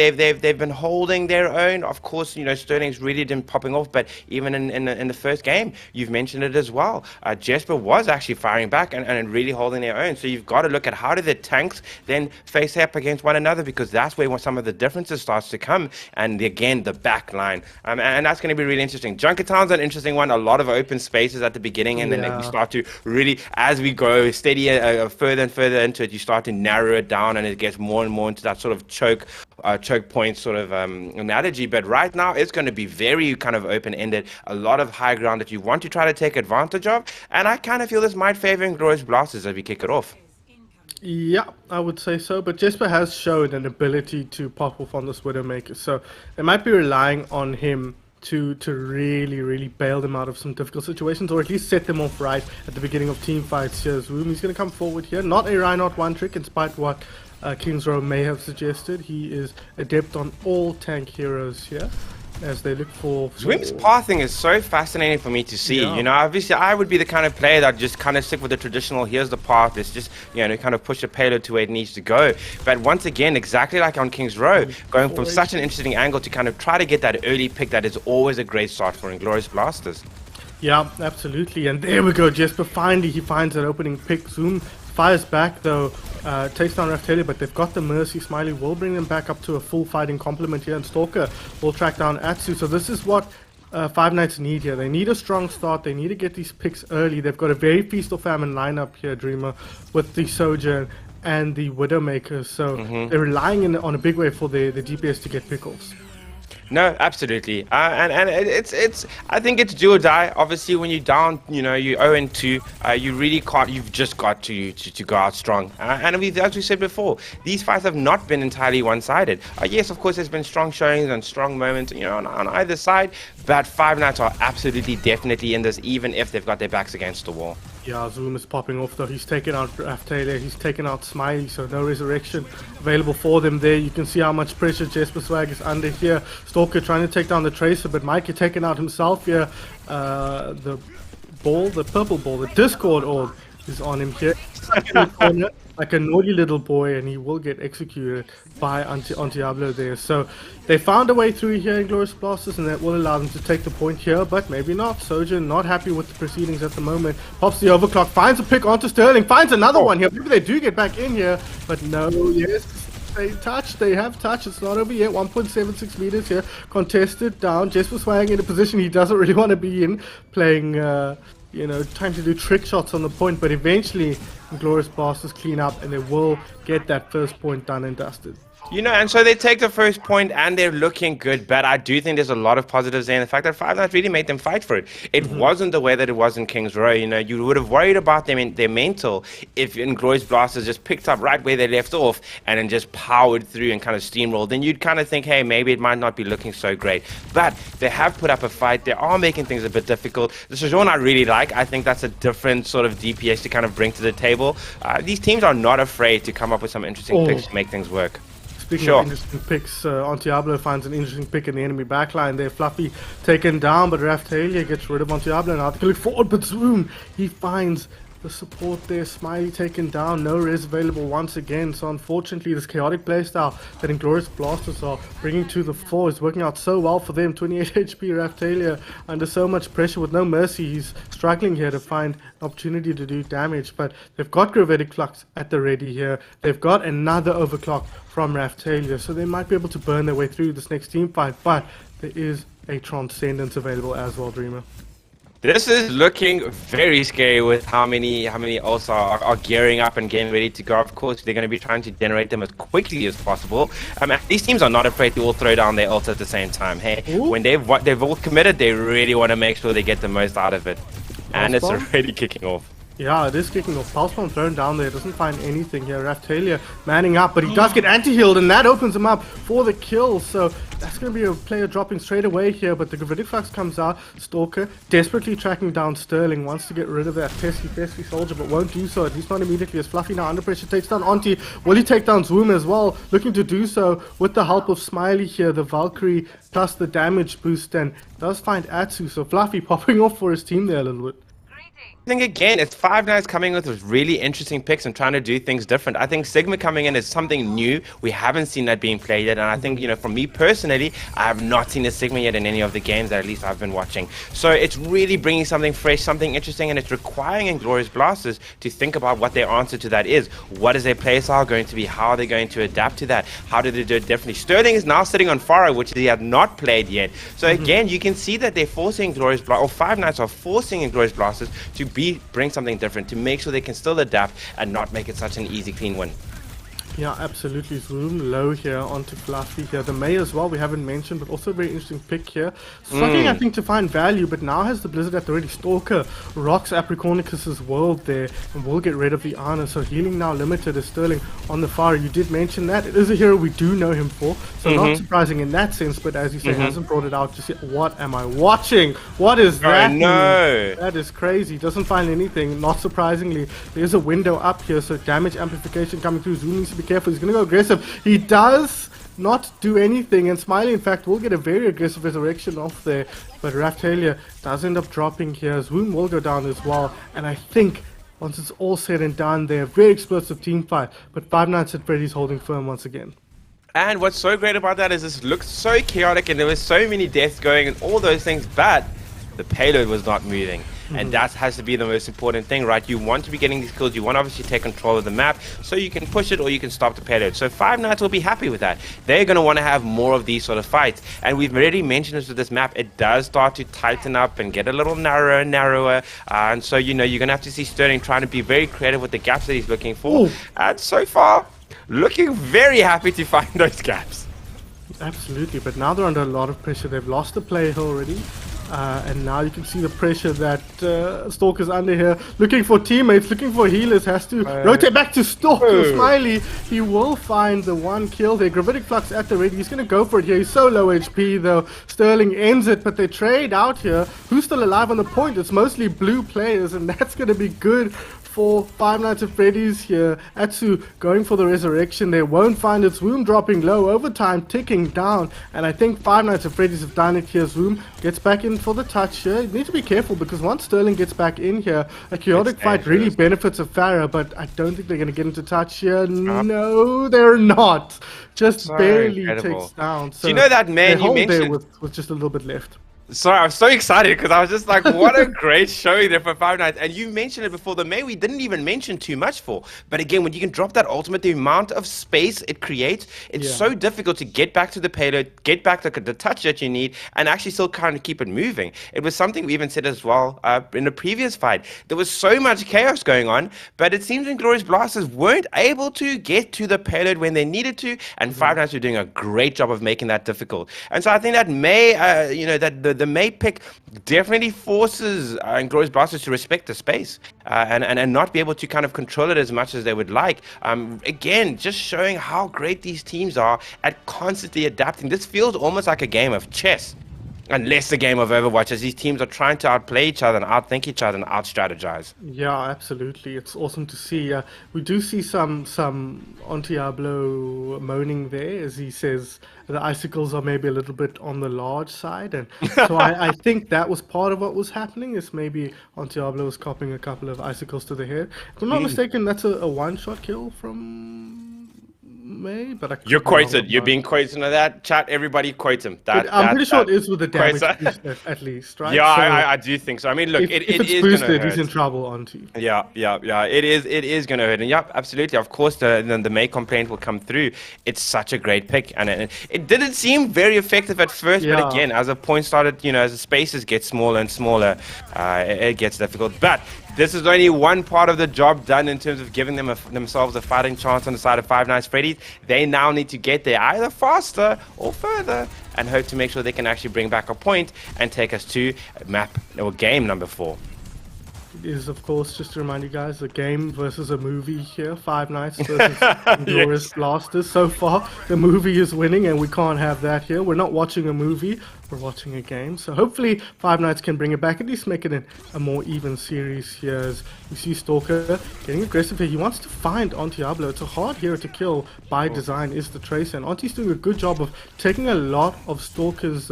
been holding their own. Of course, Sterling's really didn't popping off, but even in the first game, you've mentioned it as well. Jesper was actually firing back and really holding their own. So you've got to look at how do the tanks then face up against one another, because that's where some of the differences starts to come. And again, the back line, and that's going to be really interesting. Junkertown's an interesting one. A lot of open spaces at the beginning, and then we start to really, as we go steady further and further into it, you start to narrow it down, and it gets more and more into that sort of choke point sort of analogy. But right now, it's going to be very kind of open-ended, a lot of high ground that you want to try to take advantage of, and I kind of feel this might favor Inglorious Blasters as we kick it off. Yeah, I would say so, but Jesper has shown an ability to pop off on this Widowmaker, so they might be relying on him to really, really bail them out of some difficult situations, or at least set them off right at the beginning of team fights here. Zoom, he's going to come forward here. Not a Rhino one trick, in spite what Kings Row may have suggested. He is adept on all tank heroes here, as they look for... Zoom's pathing is so fascinating for me to see. Obviously I would be the kind of player that just kind of stick with the traditional, here's the path, let's just, kind of push the payload to where it needs to go. But once again, exactly like on Kings Row, going from such an interesting angle to kind of try to get that early pick, that is always a great start for Inglorious Blasters. Yeah, absolutely. And there we go, Jesper finally, he finds an opening pick. Zoom fires back though, takes down Raftalia, but they've got the Mercy. Smiley will bring them back up to a full fighting complement here, and Stalker will track down Atsu. So this is what Five Nights need here. They need a strong start, they need to get these picks early. They've got a very feast or famine lineup here, Dreamer, with the Sojourn and the Widowmaker. So they're relying on a big way for the DPS to get pickles. No, absolutely, and it's I think it's do or die. Obviously, when you're down, you're 0-2, you really can't. You've just got to go out strong. And as we said before, these fights have not been entirely one-sided. Yes, of course, there's been strong showings and strong moments, on either side. But Five Nights are absolutely, definitely in this, even if they've got their backs against the wall. Yeah, Zoom is popping off though. He's taken out Raftalia, he's taken out Smiley, so no resurrection available for them there. You can see how much pressure Jesper Swag is under here. Stalker trying to take down the Tracer, but Mike is taken out himself here. The purple ball, the Discord orb is on him here. Like a naughty little boy, and he will get executed by Diablo there. So they found a way through here, Inglorious Blasters, and that will allow them to take the point here, but maybe not. Sojourn not happy with the proceedings at the moment. Pops the overclock, finds a pick onto Sterling, finds another one here. Maybe they do get back in here, but no, yes. They have touch, it's not over yet. 1.76 meters here, contested down. Jesper Swang in a position he doesn't really want to be in, playing, trying to do trick shots on the point, but eventually Inglorious Blasters clean up and they will get that first point done and dusted. And so they take the first point and they're looking good, but I do think there's a lot of positives there, and the fact that Five Nights really made them fight for it. It wasn't the way that it was in Kings Row. You would have worried about them in their mental if Inglorious Blasters just picked up right where they left off and then just powered through and kind of steamrolled. Then you'd kind of think, hey, maybe it might not be looking so great. But they have put up a fight. They are making things a bit difficult. The Showdown I really like. I think that's a different sort of DPS to kind of bring to the table. These teams are not afraid to come up with some interesting picks to make things work. Speaking of interesting picks, Diablo finds an interesting pick in the enemy backline there. Fluffy taken down, but Raftalia gets rid of Diablo. Now they can look forward, but Zoom, he finds the support there. Smiley taken down, no res available once again. So unfortunately, this chaotic playstyle that Inglorious Blasters are bringing to the fore is working out so well for them. 28 HP Raftalia under so much pressure with no mercy. He's struggling here to find an opportunity to do damage, but they've got Gravitic Flux at the ready here. They've got another overclock from Raftalia, so they might be able to burn their way through this next team fight, but there is a Transcendence available as well, Dreamer. This is looking very scary with how many ults are gearing up and getting ready to go. Of course, they're going to be trying to generate them as quickly as possible. These teams are not afraid to all throw down their ults at the same time. Hey, Ooh. when they've all committed, they really want to make sure they get the most out of it. And it's already kicking off. Yeah, it is kicking off. Pulse Bomb thrown down there. Doesn't find anything here. Raftalia manning up, but he does get anti-healed, and that opens him up for the kill. So that's going to be a player dropping straight away here, but the Gravitic Flux comes out. Stalker desperately tracking down Sterling. Wants to get rid of that pesky soldier, but won't do so. At least not immediately, as Fluffy now under pressure takes down Auntie. Will he take down Zoom as well? Looking to do so with the help of Smiley here. The Valkyrie plus the damage boost, and does find Atsu. So Fluffy popping off for his team there a little bit. I think again, it's Five Nights coming with really interesting picks and trying to do things different. I think Sigma coming in is something new. We haven't seen that being played yet, and I think, you know, for me personally, I have not seen a Sigma yet in any of the games that at least I've been watching. So it's really bringing something fresh, something interesting, and it's requiring Inglorious Blasters to think about what their answer to that is. What is their play style going to be? How are they going to adapt to that? How do they do it differently? Sterling is now sitting on Pharaoh, which he had not played yet. So again, you can see that they're forcing Inglorious Blasters, or Five Nights are forcing Inglorious Blasters to bring something different, to make sure they can still adapt and not make it such an easy, clean win. Yeah, absolutely. Zoom low here onto Fluffy here. The May as well, we haven't mentioned, but also a very interesting pick here. Struggling, I think, to find value, but now has the Blizzard at the ready. Stalker rocks Apricornicus's world there and will get rid of the Ana. So healing now limited as Sterling on the far. You did mention that. It is a hero we do know him for, so not surprising in that sense, but as you say, hasn't brought it out just yet. What am I watching? What is that? No. That is crazy. Doesn't find anything. Not surprisingly, there's a window up here, so damage amplification coming through. Zoom needs to be careful. He's going to go aggressive. He does not do anything, and Smiley, in fact, will get a very aggressive resurrection off there, but Raftalia does end up dropping here. Zoom will go down as well, and I think once it's all said and done, they're a very explosive team fight, but Five Nights at Freddy's holding firm once again. And what's so great about that is this looks so chaotic, and there was so many deaths going and all those things, but the payload was not moving. And that has to be the most important thing, right? You want to be getting these kills. You want to obviously take control of the map so you can push it or you can stop the payload. So Five Nights will be happy with that. They're going to want to have more of these sort of fights. And we've already mentioned this with this map. It does start to tighten up and get a little narrower and narrower. And so, you know, you're going to have to see Sterling trying to be very creative with the gaps that he's looking for. And so far, looking very happy to find those gaps. Absolutely, but now they're under a lot of pressure. They've lost the play already. And now you can see the pressure that Stalker's under here. Looking for teammates, looking for healers. Has to rotate back to Stalker. Smiley, he will find the one kill there. Gravitic Flux at the ready. He's going to go for it here. He's so low HP though. Sterling ends it, but they trade out here. Who's still alive on the point? It's mostly blue players, and that's going to be good for Five Nights at Freddy's here. Atsu going for the resurrection. They won't find it. Zoom dropping low. Overtime ticking down. And I think Five Nights at Freddy's have done it here. Zoom gets back in for the touch here. You need to be careful because once Sterling gets back in here, a chaotic fight really benefits a Farah, but I don't think they're going to get into touch here. No, they're not. Just barely takes down. So do you know that man you mentioned? There with just a little bit left. Sorry, I was so excited because I was just like, what a great showing there for Five Nights. And you mentioned it before, the May we didn't even mention too much for. But again, when you can drop that ultimate, the amount of space it creates, it's so difficult to get back to the payload, get back to the touch that you need, and actually still kind of keep it moving. It was something we even said as well in the previous fight. There was so much chaos going on, but it seems Inglorious Blasters weren't able to get to the payload when they needed to, and Five Nights were doing a great job of making that difficult. And so I think that May, you know, that the May pick definitely forces Inglorious Blasters to respect the space and not be able to kind of control it as much as they would like. Again, just showing how great these teams are at constantly adapting. This feels almost like a game of chess. unless the game of Overwatch, as these teams are trying to outplay each other and outthink each other and out-strategize. Yeah, absolutely. It's awesome to see. We do see some on Diablo moaning there, as he says the icicles are maybe a little bit on the large side, and so I think that was part of what was happening. Is maybe on Diablo was copping a couple of icicles to the head. If I'm not mistaken, that's a one-shot kill from May, but I You're could be wrong quoted. on You're that. being quoted on that. Chat, everybody quote him. But I'm pretty sure it is with the damage quotes- boost at least, right? Yeah, So I do think so. I mean, look, if it it's is going to boosted, he's hurt. in trouble, Auntie. Yeah. It is going to hurt, and yeah, absolutely. Of course, the May complaint will come through. It's such a great pick, and it didn't seem very effective at first, Yeah. but again, as the points started, as the spaces get smaller and smaller, it gets difficult. But this is only one part of the job done in terms of giving themselves a fighting chance on the side of Five Nights Freddy's. They now need to get there either faster or further, and hope to make sure they can actually bring back a point and take us to map or game number 4. Is of course, just to remind you guys, a game versus a movie here. Five Nights versus Inglorious Blasters. So far, the movie is winning, and we can't have that here. We're not watching a movie, we're watching a game. So hopefully, Five Nights can bring it back, at least make it a more even series here. As we see Stalker getting aggressive here. He wants to find Auntie Diablo. It's a hard hero to kill by design, is the Tracer. And Auntie's doing a good job of taking a lot of Stalker's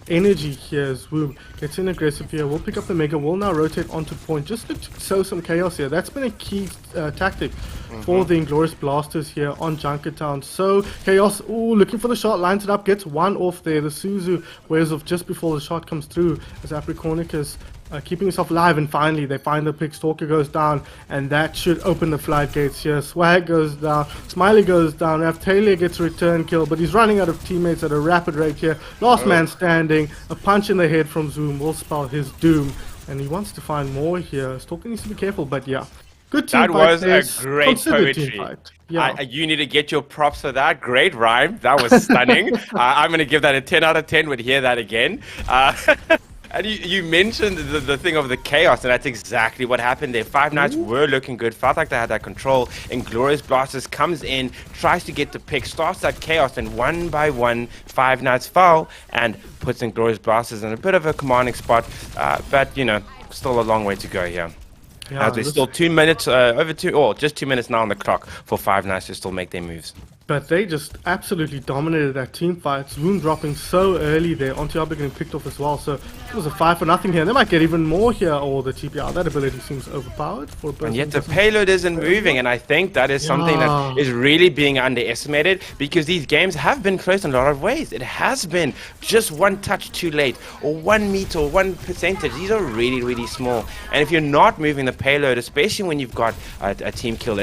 energy here. As Woom gets in aggressive here, we'll pick up the Mega, we'll now rotate onto point just to sow some chaos here. That's been a key tactic for the Inglorious Blasters here on Junkertown. So chaos, ooh, looking for the shot, lines it up, gets one off there. The Suzu wears off just before the shot comes through, as Apricornicus keeping himself alive, and finally they find the pick. Stalker goes down, and that should open the floodgates here. Swag goes down, Smiley goes down, Raftalia gets a return kill, but he's running out of teammates at a rapid rate here. Last man standing, a punch in the head from Zoom will spell his doom, and he wants to find more here. Stalker needs to be careful, but yeah. Good team That fight was there. a great Considered team poetry. fight. Yeah. You need to get your props for that. Great rhyme. That was stunning. I'm going to give that a 10 out of 10. Would hear that again. And you mentioned the thing of the chaos, and that's exactly what happened there. Five Nights were looking good, felt like they had that control. Inglorious Blasters comes in, tries to get the pick, starts that chaos, and one by one, Five Nights fall and puts Inglorious Blasters in a bit of a commanding spot. But, still a long way to go here. Yeah, There's still 2 minutes, just 2 minutes now on the clock for Five Nights to still make their moves. But they just absolutely dominated that team fight. Zoom dropping so early there. Auntie Diablo getting picked off as well. So it was a 5-0 here. They might get even more here. Or the TPR. That ability seems overpowered for a person. And yet the payload isn't moving, and I think that is something that is really being underestimated, because these games have been close in a lot of ways. It has been just one touch too late, or 1 meter, or 1%. These are really, really small. And if you're not moving the payload, especially when you've got a team kill,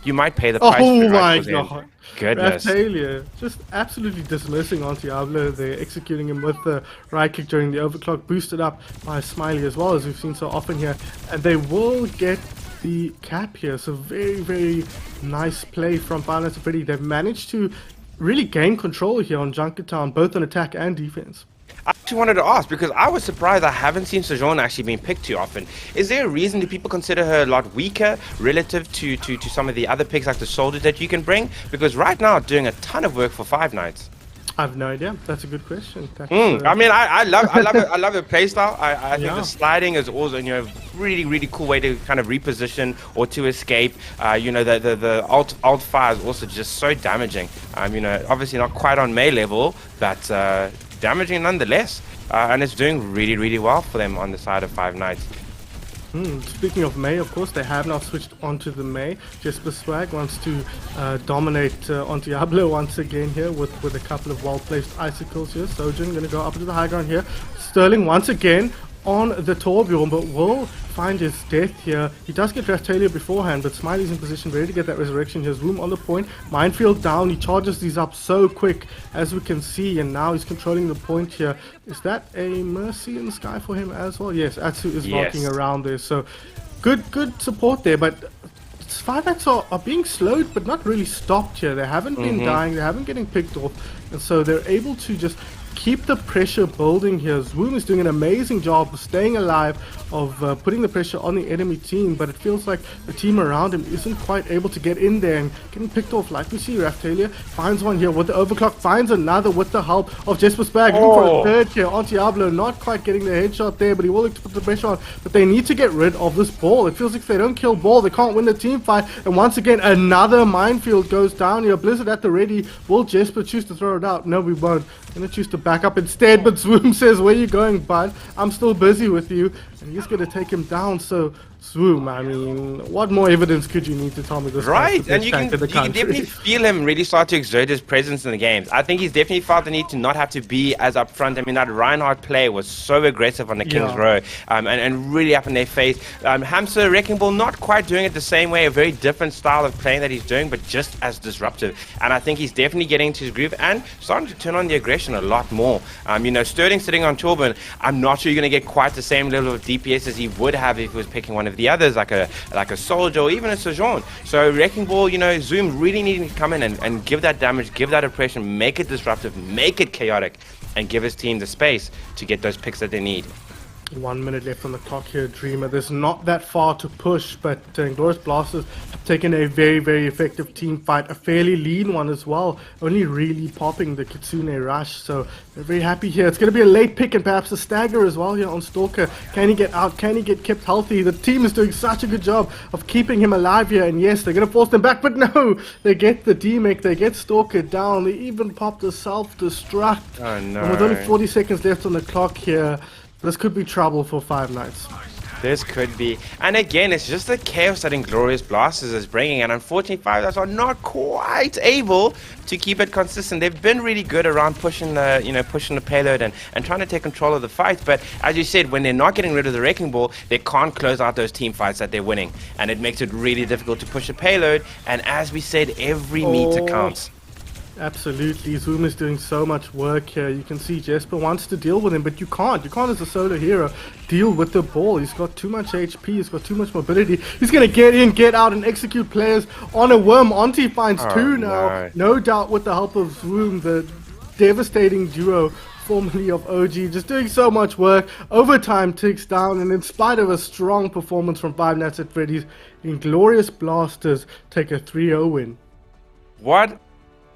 you might pay the price. Oh my god. Goodness. Raftalia just absolutely dismissing Auntie Diablo there, executing him with the right click during the overclock, boosted up by Smiley as well, as we've seen so often here. And they will get the cap here. So very, very nice play from Five Nights at Freddy. They've managed to really gain control here on Junkertown, both on attack and defense. I actually wanted to ask, because I was surprised I haven't seen Sojourn actually being picked too often. Is there a reason? Do people consider her a lot weaker relative to some of the other picks, like the soldiers that you can bring? Because right now, doing a ton of work for Five Nights. I have no idea. That's a good question. I mean, I love her playstyle. I think the sliding is also really, really cool way to kind of reposition or to escape. The alt fire is also just so damaging. Obviously not quite on May level, but damaging nonetheless. And it's doing really, really well for them on the side of Five Nights. Speaking of May, of course, they have now switched onto the May. Jesper Swag wants to dominate Auntie Diablo once again here with a couple of well-placed icicles here. Sojourn going to go up into the high ground here. Sterling once again on the Torbjorn, but will find his death here. He does get Raftalia beforehand, but Smiley's in position, ready to get that resurrection. Here's Room on the point. Minefield down. He charges these up so quick, as we can see, and now he's controlling the point here. Is that a Mercy in the sky for him as well? Yes, Atsu is walking around there. So good support there, but Five Nights are being slowed, but not really stopped here. They haven't been dying. They haven't getting picked off, and so they're able to just keep the pressure building here. Zoom is doing an amazing job of staying alive, of putting the pressure on the enemy team, but it feels like the team around him isn't quite able to get in there and getting picked off. Like we see, Raftalia finds one here with the overclock, finds another with the help of Jesper Spag. Looking for a third here on Diablo, not quite getting the headshot there, but he will look to put the pressure on. But they need to get rid of this ball. It feels like if they don't kill ball, they can't win the team fight. And once again, another minefield goes down here. Blizzard at the ready. Will Jesper choose to throw it out? No, we won't. Gonna choose to back up instead, but Swoom says, where you going, bud? I'm still busy with you. And he's gonna take him down. So Swoom, I mean, what more evidence could you need to tell me this? Right, and you can definitely feel him really start to exert his presence in the games. I think he's definitely felt the need to not have to be as upfront. I mean, that Reinhardt play was so aggressive on the King's Row, and really up in their face. Hamster, Wrecking Ball, not quite doing it the same way, a very different style of playing that he's doing, but just as disruptive. And I think he's definitely getting into his groove and starting to turn on the aggression a lot more. You know, Sterling sitting on Torben, I'm not sure you're going to get quite the same level of DPS as he would have if he was picking one of the others, like a Soldier or even a Sojourn. So Wrecking Ball, you know, Zoom really needing to come in and give that damage, give that oppression, make it disruptive, make it chaotic, and give his team the space to get those picks that they need. 1 minute left on the clock here, Dreamer. There's not that far to push, but Inglorious Blasters have taken a very, very effective team fight, a fairly lean one as well, only really popping the Kitsune Rush, so they're very happy here. It's going to be a late pick and perhaps a stagger as well here on Stalker. Can he get out? Can he get kept healthy? The team is doing such a good job of keeping him alive here, and yes, they're going to force them back, but no! They get the D-Mech, they get Stalker down, they even pop the self-destruct. Oh no. And with only 40 seconds left on the clock here, this could be trouble for Five Nights. This could be. And again, it's just the chaos that Inglorious Blasters is bringing. And unfortunately, Five Nights are not quite able to keep it consistent. They've been really good around pushing the payload and trying to take control of the fight. But as you said, when they're not getting rid of the Wrecking Ball, they can't close out those team fights that they're winning. And it makes it really difficult to push the payload. And as we said, every meter counts. Absolutely, Zoom is doing so much work here. You can see Jesper wants to deal with him, but you can't. You can't as a solo hero deal with the ball. He's got too much HP, he's got too much mobility. He's going to get in, get out, and execute players on a worm. Auntie finds two now. No doubt with the help of Zoom, the devastating duo formerly of OG, just doing so much work. Overtime ticks down, and in spite of a strong performance from Five Nights at Freddy's, Inglorious Blasters take a 3-0 win. What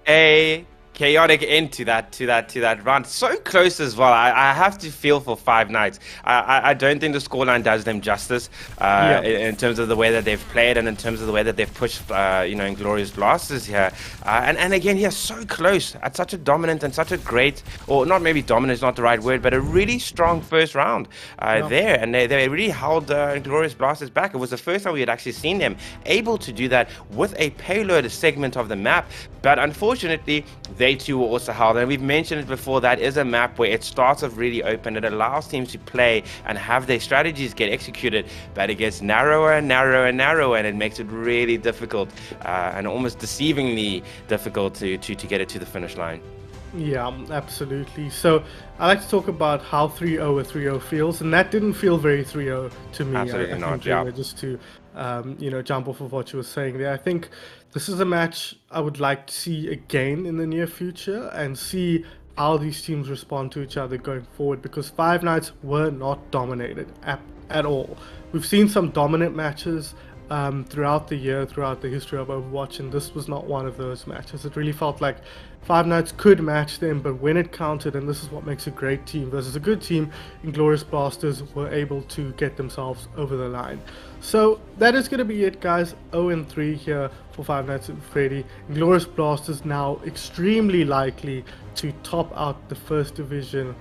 a chaotic end to that run. So close as well. I have to feel for Five Nights. I don't think the scoreline does them justice in terms of the way that they've played and in terms of the way that they've pushed Inglorious Blasters here. And again, here, so close at such a dominant and such a great, or not maybe dominant is not the right word, but a really strong first round there. And they really held Inglorious Blasters back. It was the first time we had actually seen them able to do that with a payload segment of the map. But unfortunately, they too were also held. And we've mentioned it before, that is a map where it starts off really open. It allows teams to play and have their strategies get executed. But it gets narrower and narrower and narrower, and it makes it really difficult and almost deceivingly difficult to get it to the finish line. Yeah, absolutely. So I like to talk about how 3-0 or 3-0 feels, and that didn't feel very 3-0 to me. Absolutely not, Just to jump off of what you were saying there, I think this is a match I would like to see again in the near future and see how these teams respond to each other going forward, because Five Nights were not dominated at all. We've seen some dominant matches throughout the year, throughout the history of Overwatch, and this was not one of those matches. It really felt like Five Nights could match them, but when it counted, and this is what makes a great team versus a good team, Inglorious Blasters were able to get themselves over the line. So that is going to be it, guys. 0-3 here for Five Nights at Freddy. Inglorious Blasters now extremely likely to top out the first division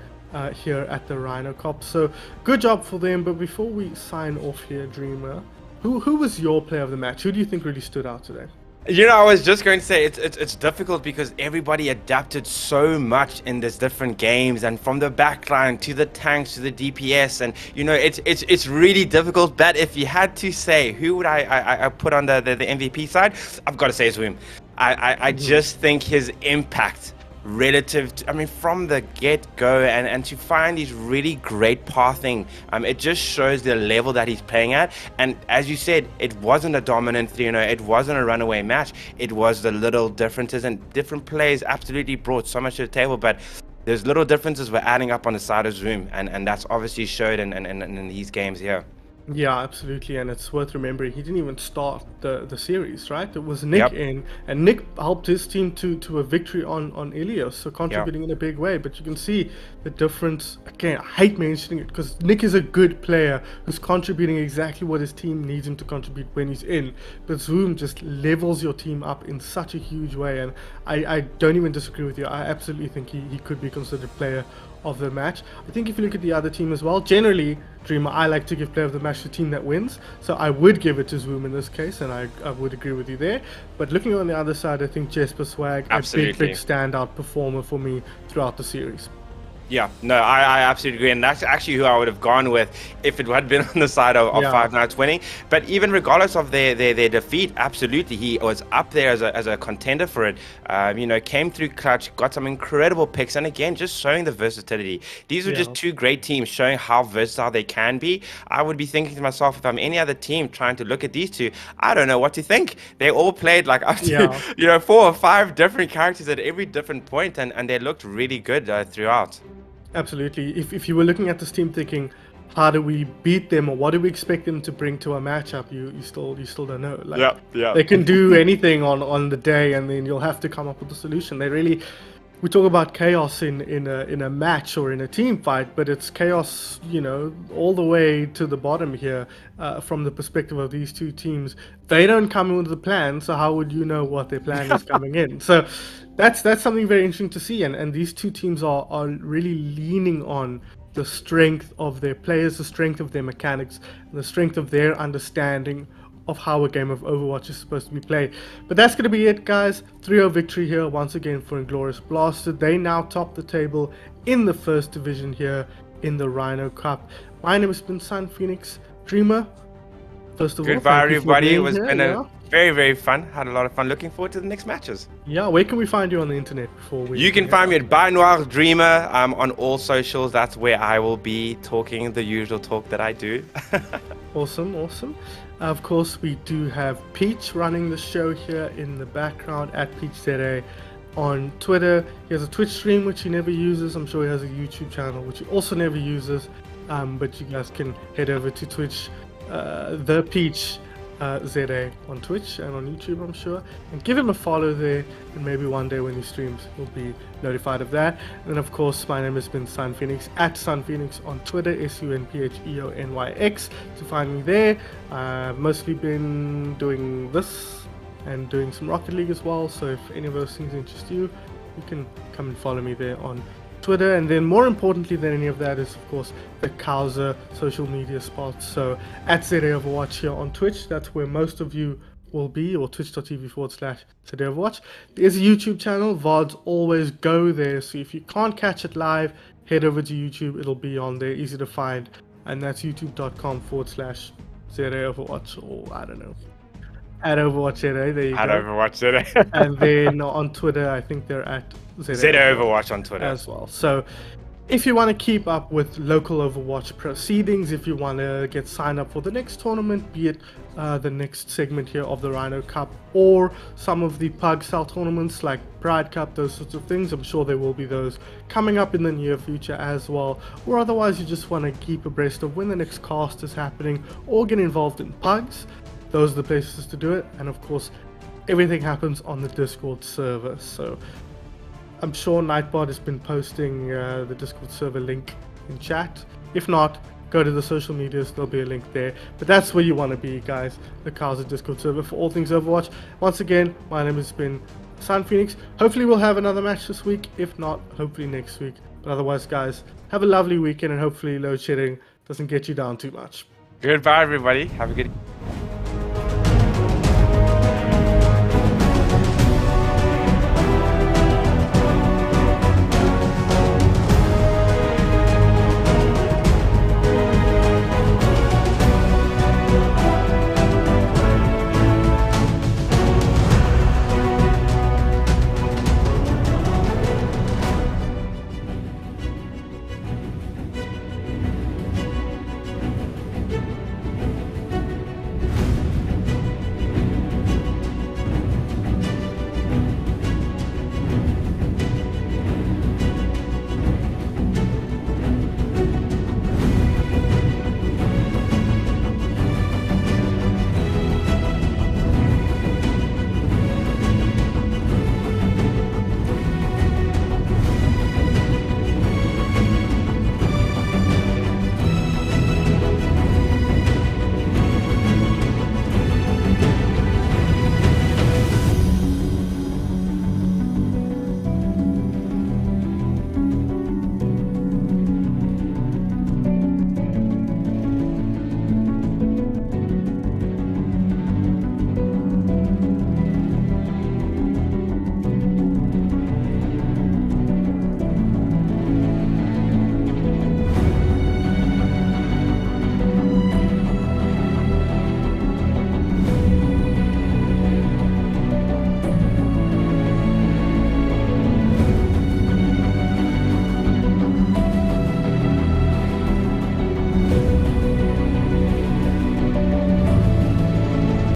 here at the Rhino Cup. So good job for them. But before we sign off here, Dreamer, who was your player of the match? Who do you think really stood out today? You know, I was just going to say it's difficult because everybody adapted so much in these different games, and from the backline to the tanks to the DPS, and you know it's really difficult. But if you had to say who would I put on the MVP side, I've got to say Zoom. I just think his impact relative to, I mean, from the get-go, and to find these really great pathing, it just shows the level that he's playing at. And as you said, it wasn't a dominant, it wasn't a runaway match. It was the little differences, and different plays absolutely brought so much to the table. But There's little differences we're adding up on the side of Zoom, and that's obviously showed in these games here. Yeah, absolutely, and it's worth remembering he didn't even start the series, right? It was Nick Yep. in, and Nick helped his team to a victory on Ilios, so contributing in a big way. But you can see the difference. Again, I hate mentioning it because Nick is a good player who's contributing exactly what his team needs him to contribute when he's in. But Zoom just levels your team up in such a huge way, and I don't even disagree with you. I absolutely think he could be considered player of the match. I think if you look at the other team as well, generally, Dreamer, I like to give player of the match to the team that wins. So I would give it to Zoom in this case, and I would agree with you there. But looking on the other side, I think Jesper Swag, Absolutely. a big standout performer for me throughout the series. Yeah, no, I absolutely agree, and that's actually who I would have gone with if it had been on the side of Yeah. Five Nights winning. But even regardless of their defeat, absolutely, he was up there as a contender for it. You know, came through clutch, got some incredible picks, and again, just showing the versatility. These were just two great teams showing how versatile they can be. I would be thinking to myself, if I'm any other team trying to look at these two, I don't know what to think. They all played like up to, you know, 4 or 5 different characters at every different point, and they looked really good throughout. Absolutely. If you were looking at this team thinking, how do we beat them, or what do we expect them to bring to a matchup, you still don't know. Like, they can do anything on the day, and then you'll have to come up with a solution. They really, we talk about chaos in a match or in a team fight, but it's chaos, you know, all the way to the bottom here. From the perspective of these two teams, they don't come in with a plan, so how would you know what their plan is coming in? So that's something very interesting to see, and these two teams are really leaning on the strength of their players, the strength of their mechanics, and the strength of their understanding of how a game of Overwatch is supposed to be played. But that's going to be it, guys. 3-0 victory here once again for Inglorious Blaster. They now top the table in the first division here in the Rhino Cup. My name has been Sun Phoenix. Dreamer, first of all, Goodbye, everybody. It was here, been a very fun. Had a lot of fun. Looking forward to the next matches. Yeah, where can we find you on the internet before we? You can find me at Binoir Dreamer on all socials. That's where I will be talking the usual talk that I do. Awesome. Of course, we do have Peach running the show here in the background at PeachZA on Twitter. He has a Twitch stream which he never uses. I'm sure he has a YouTube channel which he also never uses. But you guys can head over to Twitch, the Peach ZA on Twitch and on YouTube, I'm sure, and give him a follow there, and maybe one day when he streams you'll be notified of that. And then of course, my name has been Sun Phoenix at Sun Phoenix on Twitter, SUNPHEONYX, to find me there. I've mostly been doing this and doing some Rocket League as well, so if any of those things interest you, you can come and follow me there on Twitter. And then more importantly than any of that is of course the Cowser social media spots. So at ZA Overwatch here on Twitch, that's where most of you will be, or twitch.tv/ZA Overwatch. There's a YouTube channel, VODs always go there, so if you can't catch it live, head over to YouTube, it'll be on there, easy to find, and that's youtube.com/ZA Overwatch, or I don't know, at Overwatch ZA, there you go. At Overwatch ZA. And then on Twitter, I think they're at ZA Overwatch on Twitter as well. So if you want to keep up with local Overwatch proceedings, if you want to get signed up for the next tournament, be it the next segment here of the Rhino Cup, or some of the Pug style tournaments like Pride Cup, those sorts of things, I'm sure there will be those coming up in the near future as well. Or otherwise you just want to keep abreast of when the next cast is happening, or get involved in Pugs, those are the places to do it. And of course, everything happens on the Discord server. So I'm sure Nightbot has been posting the Discord server link in chat. If not, go to the social medias, there'll be a link there. But that's where you want to be, guys, the Cowser Discord server for all things Overwatch. Once again, my name has been Sun Phoenix. Hopefully we'll have another match this week. If not, hopefully next week. But otherwise, guys, have a lovely weekend, and hopefully load shedding doesn't get you down too much. Goodbye, everybody. Have a good